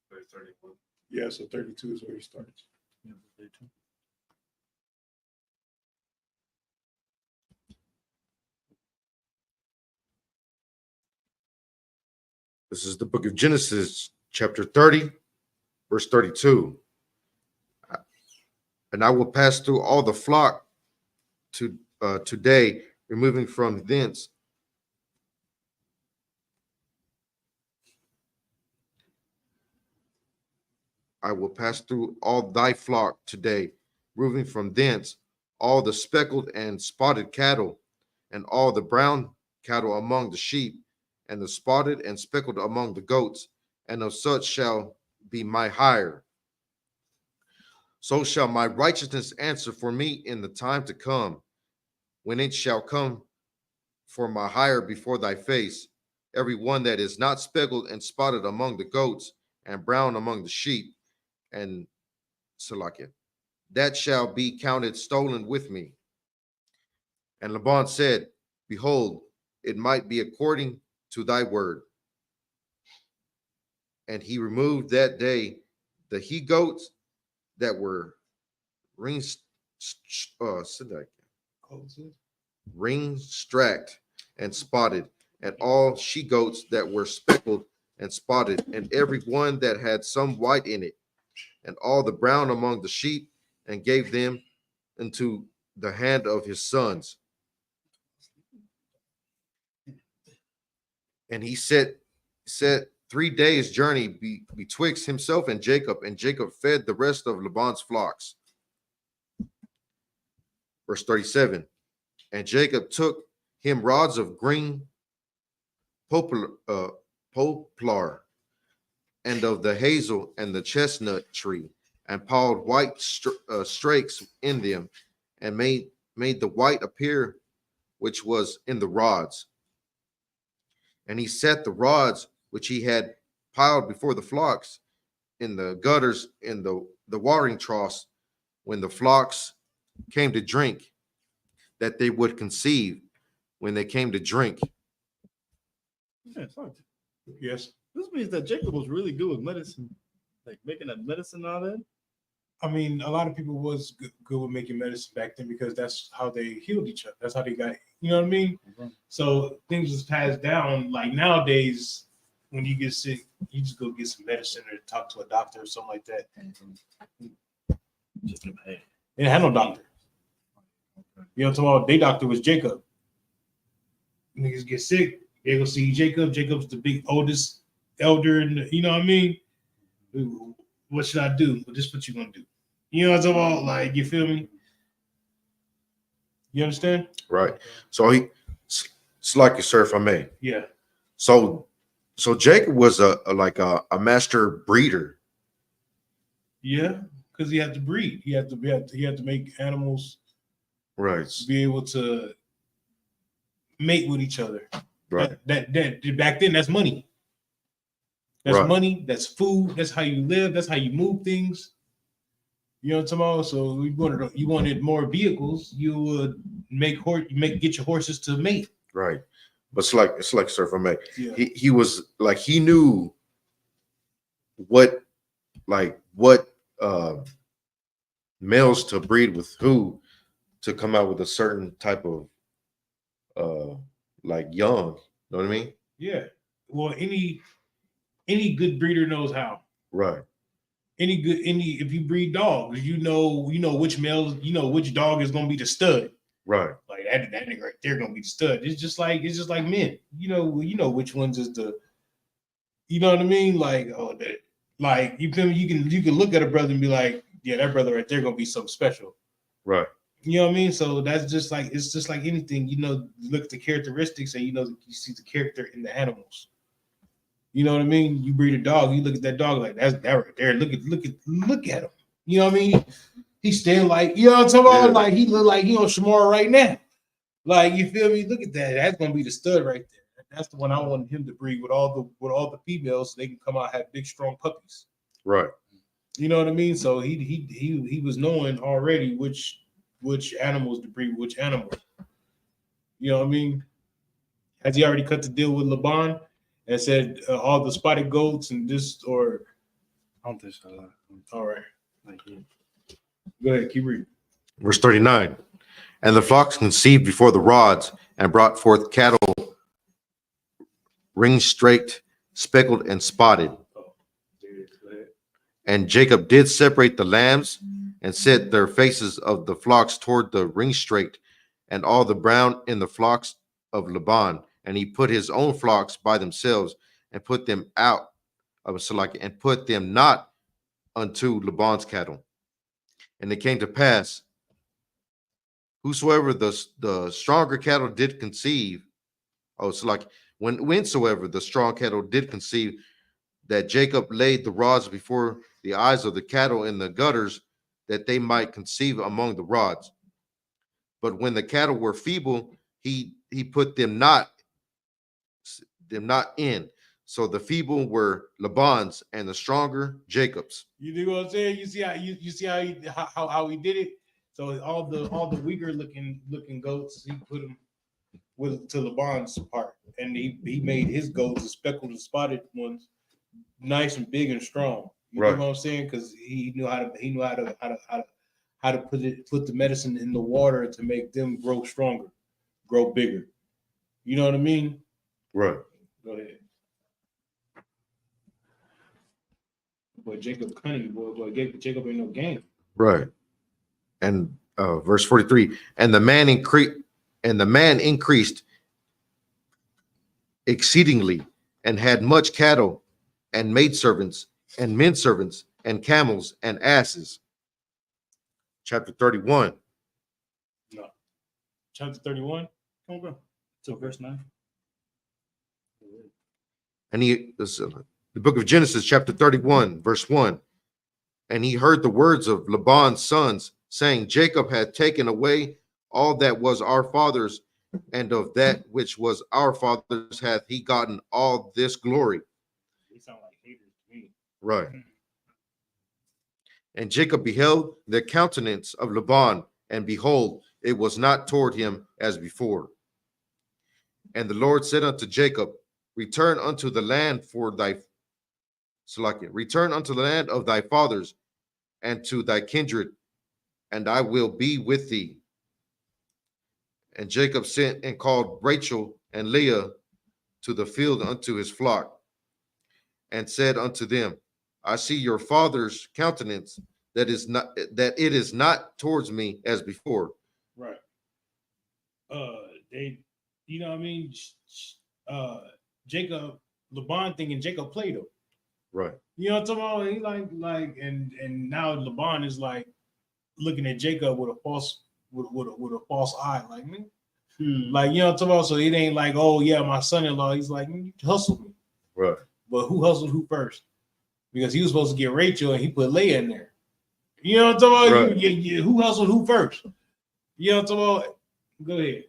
Verse 31. Yeah, so 32 is where he starts. This is the book of Genesis, chapter 30, verse 32. And I will pass through all the flock today, removing from thence. I will pass through all thy flock today, removing from thence all the speckled and spotted cattle, and all the brown cattle among the sheep, and the spotted and speckled among the goats, and of such shall be my hire. So shall my righteousness answer for me in the time to come, when it shall come for my hire before thy face, every one that is not speckled and spotted among the goats, and brown among the sheep, and Salakia, that shall be counted stolen with me. And Laban said, behold, it might be according to thy word. And he removed that day the he goats that were ring stracked and spotted, and all she goats that were speckled and spotted, and every one that had some white in it, and all the brown among the sheep, and gave them into the hand of his sons. And he set 3 days' journey betwixt himself and Jacob fed the rest of Laban's flocks. Verse 37. And Jacob took him rods of green poplar, and of the hazel and the chestnut tree, and piled white strakes in them, and made the white appear which was in the rods. And he set the rods which he had piled before the flocks in the gutters in the watering troughs when the flocks came to drink, that they would conceive when they came to drink. Yeah, sorry. Yes. This means that Jacob was really good with medicine, like making that medicine and all that. I mean, a lot of people was good with making medicine back then because that's how they healed each other. That's how they got, you know what I mean? Mm-hmm. So things was passed down. Like nowadays, when you get sick, you just go get some medicine or talk to a doctor or something like that. They didn't have no doctor. You know what I'm talking about? Their doctor was Jacob. Niggas get sick, they go see Jacob. Jacob's the big oldest elder, and you know what I mean? What should I do? Well, this is what you're gonna do. You know what I'm talking about? Like, you feel me? You understand? Right. So it's like you, sir, if I may. Yeah. So Jacob was a master breeder. Yeah, because he had to breed. He had to make animals Right. be able to mate with each other. Right. That back then, that's money. That's Right. money. That's food. That's how you live. That's how you move things. You know what I'm talking about? So you wanted more vehicles. You would get your horses to mate. Right. But it's like Sir, if I may. Yeah. He was like he knew what males to breed with who to come out with a certain type of like young. You know what I mean? Yeah. Well, any good breeder knows how. Right. Any if you breed dogs, you know which males, which dog is gonna be the stud. Right. Like that nigga right there gonna be the stud. It's just like men. You know which ones is the, you know what I mean? Like, oh, that, like you feel me? You can look at a brother and be like, yeah, that brother right there gonna be something special. Right. You know what I mean? So that's just like, it's just like anything. You look at the characteristics and you see the character in the animals. You know what I mean? You breed a dog, you look at that dog like, that's that right there. Look at him. You know what I mean? He's still like, you know what I'm talking about? Like he look like he on Shamar right now. Like, you feel me? Look at that. That's gonna be the stud right there. That's the one I want him to breed with all the females, so they can come out and have big, strong puppies. Right. You know what I mean? So he was knowing already which animals to breed, which animals. You know what I mean? Has he already cut the deal with Laban and said all the spotted goats and this, or? I don't think so. All right. Like, yeah. Go ahead, keep reading. Verse 39. And the flocks conceived before the rods and brought forth cattle ring-straked, speckled, and spotted. And Jacob did separate the lambs and set their faces of the flocks toward the ring-straked and all the brown in the flocks of Laban. And he put his own flocks by themselves and put them out of Salaki and put them not unto Laban's cattle. And it came to pass, whosoever the stronger cattle did conceive, Salaki, whensoever the strong cattle did conceive, that Jacob laid the rods before the eyes of the cattle in the gutters, that they might conceive among the rods. But when the cattle were feeble, he put them not in. So the feeble were Laban's, and the stronger Jacob's. You do what I'm saying? You see how he did it. So all the weaker looking goats, he put them to Laban's part, and he made his goats, the speckled and spotted ones, nice and big and strong. You know what I'm saying? Because he knew how to put the medicine in the water to make them grow stronger, grow bigger. You know what I mean? Right. Go ahead. Boy, Jacob cunning, boy, Jacob ain't no game. Right. And verse 43, and the man increased exceedingly and had much cattle and maidservants and men servants and camels and asses. Chapter 31. No. Chapter 31. Come on, bro. So verse 9. And the book of Genesis, chapter 31, verse 1. And he heard the words of Laban's sons, saying, Jacob had taken away all that was our father's, and of that which was our father's hath he gotten all this glory. They sound like haters to me. Right. And Jacob beheld the countenance of Laban, and behold, it was not toward him as before. And the Lord said unto Jacob, return unto the land return unto the land of thy fathers and to thy kindred, and I will be with thee. And Jacob sent and called Rachel and Leah to the field unto his flock, and said unto them, I see your father's countenance, that it is not towards me as before. Right. They, you know what I mean? Jacob, Laban thinking Jacob played him. Right. You know what I'm talking about? He like, and now Laban is like looking at Jacob with a false eye, like me. Like, you know what I'm talking about? So it ain't like, oh yeah, my son-in-law. He's like, you hustled me. Right. But who hustled who first? Because he was supposed to get Rachel and he put Leah in there. You know what I'm talking about? Right. Who hustled who first? You know what I'm talking about? Go ahead.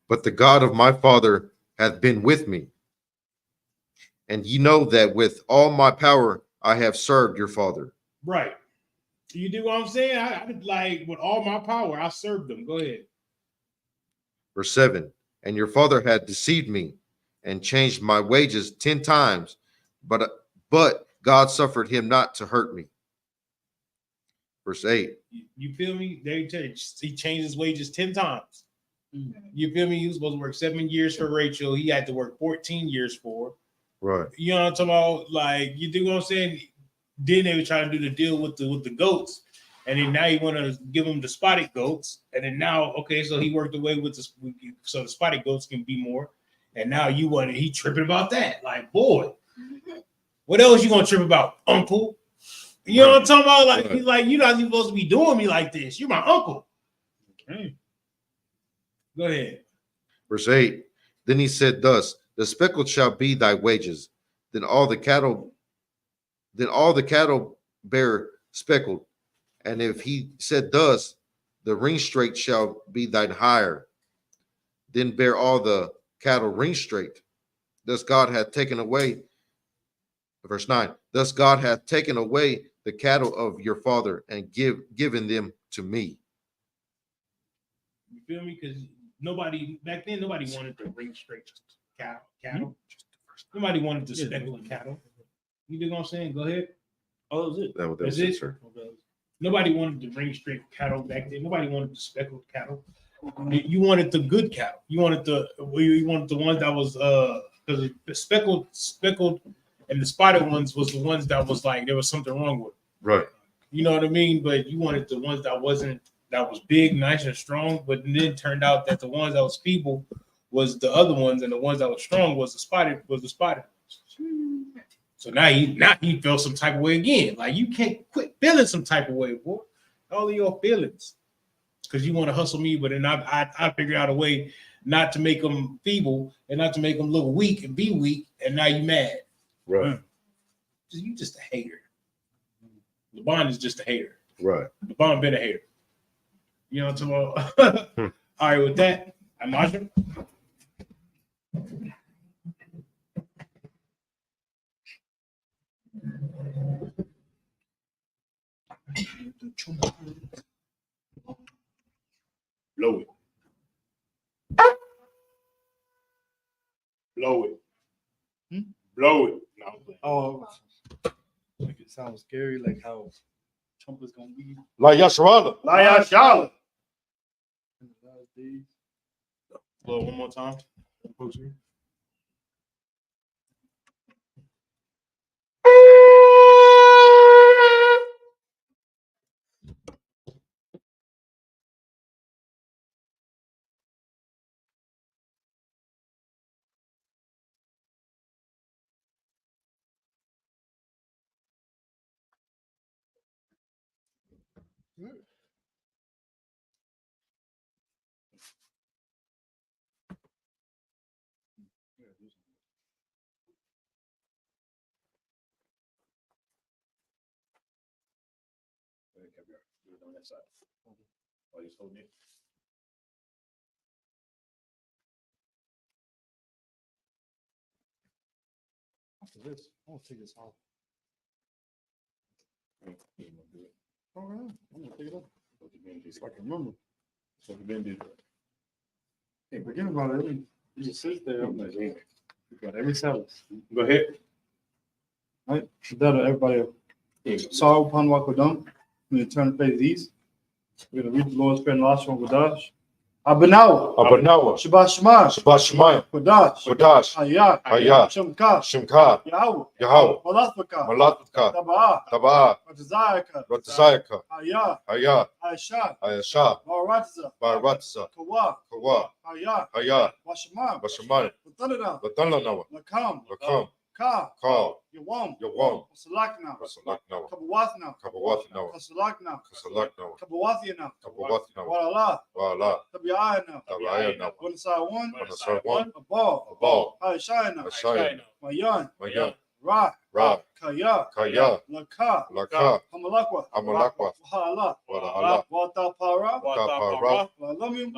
But the God of my father hath been with me. And ye know that with all my power I have served your father. Right. You do what I'm saying? I like with all my power, I served them. Go ahead. Verse 7. and your father had deceived me and changed my wages 10 times, but God suffered him not to hurt me. Verse 8. You feel me? He changed his wages 10 times. You feel me? He was supposed to work 7 years for Rachel. He had to work 14 years for her. Right. You know what I'm talking about? Like, you do what I'm saying? Then they were trying to do the deal with the goats. And then now you want to give him the spotted goats. And then now, okay, so he worked away with so the spotted goats can be more. And now he tripping about that. Like, boy, what else you gonna trip about, uncle? You know what I'm talking about? Like, he's like, you're not even supposed to be doing me like this. You're my uncle. Okay. Go ahead. Verse 8. Then he said thus, the speckled shall be thy wages. Then all the cattle bear speckled. And if he said thus, the ring straight shall be thine hire. Then bear all the cattle ring straight. Thus God hath taken away, verse 9, thus God hath taken away the cattle of your father and given them to me. You feel me? Because back then, nobody wanted to ring straight cattle. Nobody wanted to speckled cattle. You know what I'm saying? Go ahead. Oh, that was it. That was it, sir. Nobody wanted to ring straight cattle back then. Nobody wanted the speckled cattle. You wanted the good cattle. You wanted the ones that was because the speckled and the spotted ones was the ones that was like there was something wrong with. Right. You know what I mean? But you wanted the ones that was big, nice, and strong. But then it turned out that the ones that was feeble was the other ones, and the ones that was strong was the spotted ones. So now he felt some type of way again. Like, you can't quit feeling some type of way, boy. All of your feelings, because you want to hustle me. But then I figured out a way not to make them feeble and not to make them look weak and be weak. And now you mad. Right. You just a hater. LeBron is just a hater. Right. LeBron been a hater. You know what I'm talking about? All right, with that, I'm Marshall. Blow it. Blow it. Blow it. No. Oh, like it sounds scary, like how Trump is gonna be Like Yasharala. Laya Charlotte. in the last days. Blow it one more time. After this, I'm gonna take this off. All right, I'm gonna take it off. So I can remember. Hey, forget about it. It just sits there. I'm like, hey, we got every service. Go ahead. Right? That everybody. Saw upon Wakodum. We're gonna turn the face east. We're gonna read the Lord's Prayer and last one with Dash. Abanawa. Shabbat Shema. Kodash. Hayat. Shemka. Yahweh. Malathaka. Tabaa. Ratazayaka. Hayat. Aisha. Baratiza. Kawa. Hayat. Washama. Batanana. Lakam. Ka. Yawam. Salakna. Kabawathna. Kasalakna. Kabawathina. Wala. Tabiayana. One. A ball. Aishayana. Mayan. Ra. Kaya. Laka. Hamalakwa. Wahala. Watapara. Walamim.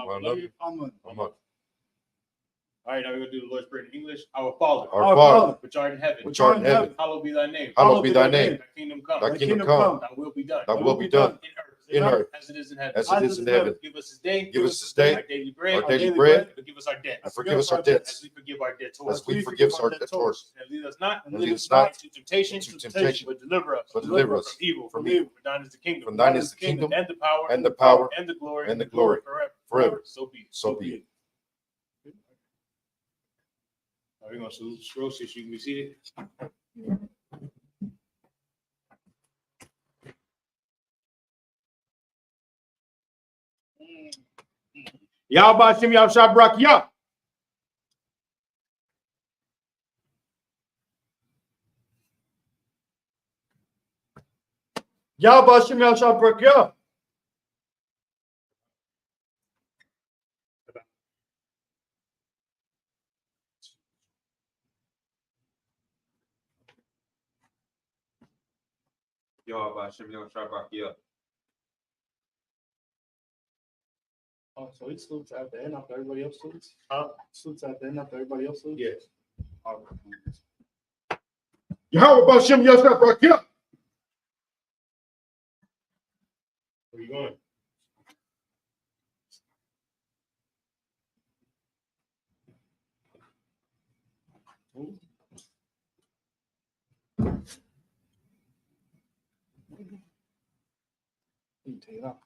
Amen. All right, now we're gonna do the Lord's Prayer in English. Our Father, which art in heaven, hallowed be thy name. Hallowed be thy name. Thy kingdom come. Thy kingdom come. Thy will be done. Thy will be done. In earth in earth as it is in heaven. as it is in heaven. Give us this day. Give us this day our daily bread. our daily bread, And forgive us our debt. and forgive us our debts As we forgive our debtors. as we forgive our debtors. And lead us not And lead us not into temptation, into temptation, but deliver us. but deliver us from evil. from evil. For thine is the kingdom. For thine is the kingdom, and the power and the power, and the glory and the glory forever. So be it. So be it. We're going to salute the scroll so you can be seated. Yahweh Shem Yahshua Barak Yah. Yahweh Shem Yahshua Barak Yah. Yahweh Hashem Yahshua. Oh, so he salutes at the end after everybody else salutes? Salutes at the end after everybody else salutes? Yes. Yahweh Bashem Yahshua Barak Yah. Where you going? You take it off.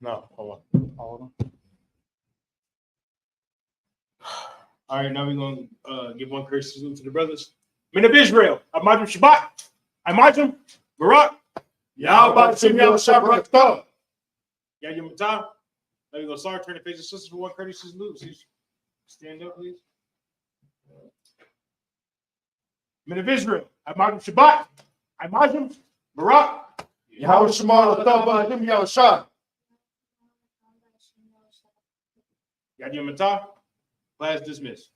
No, hold on. Hold on. All right, now we're going to give one courtesy salute to the brothers. Men of Israel, Amajim Shabbat, Amajim, Barak, Yahweh Shem Yahshua Barak Yah. Yahya Matah. Now we're going to start turning faces sisters for one courtesy salute. Please stand up, please. Men of Israel, Amajim Shabbat, Amajim, Barak, Yahweh Shema Latah Shem Yahshua. Yahya Matah. Class dismissed.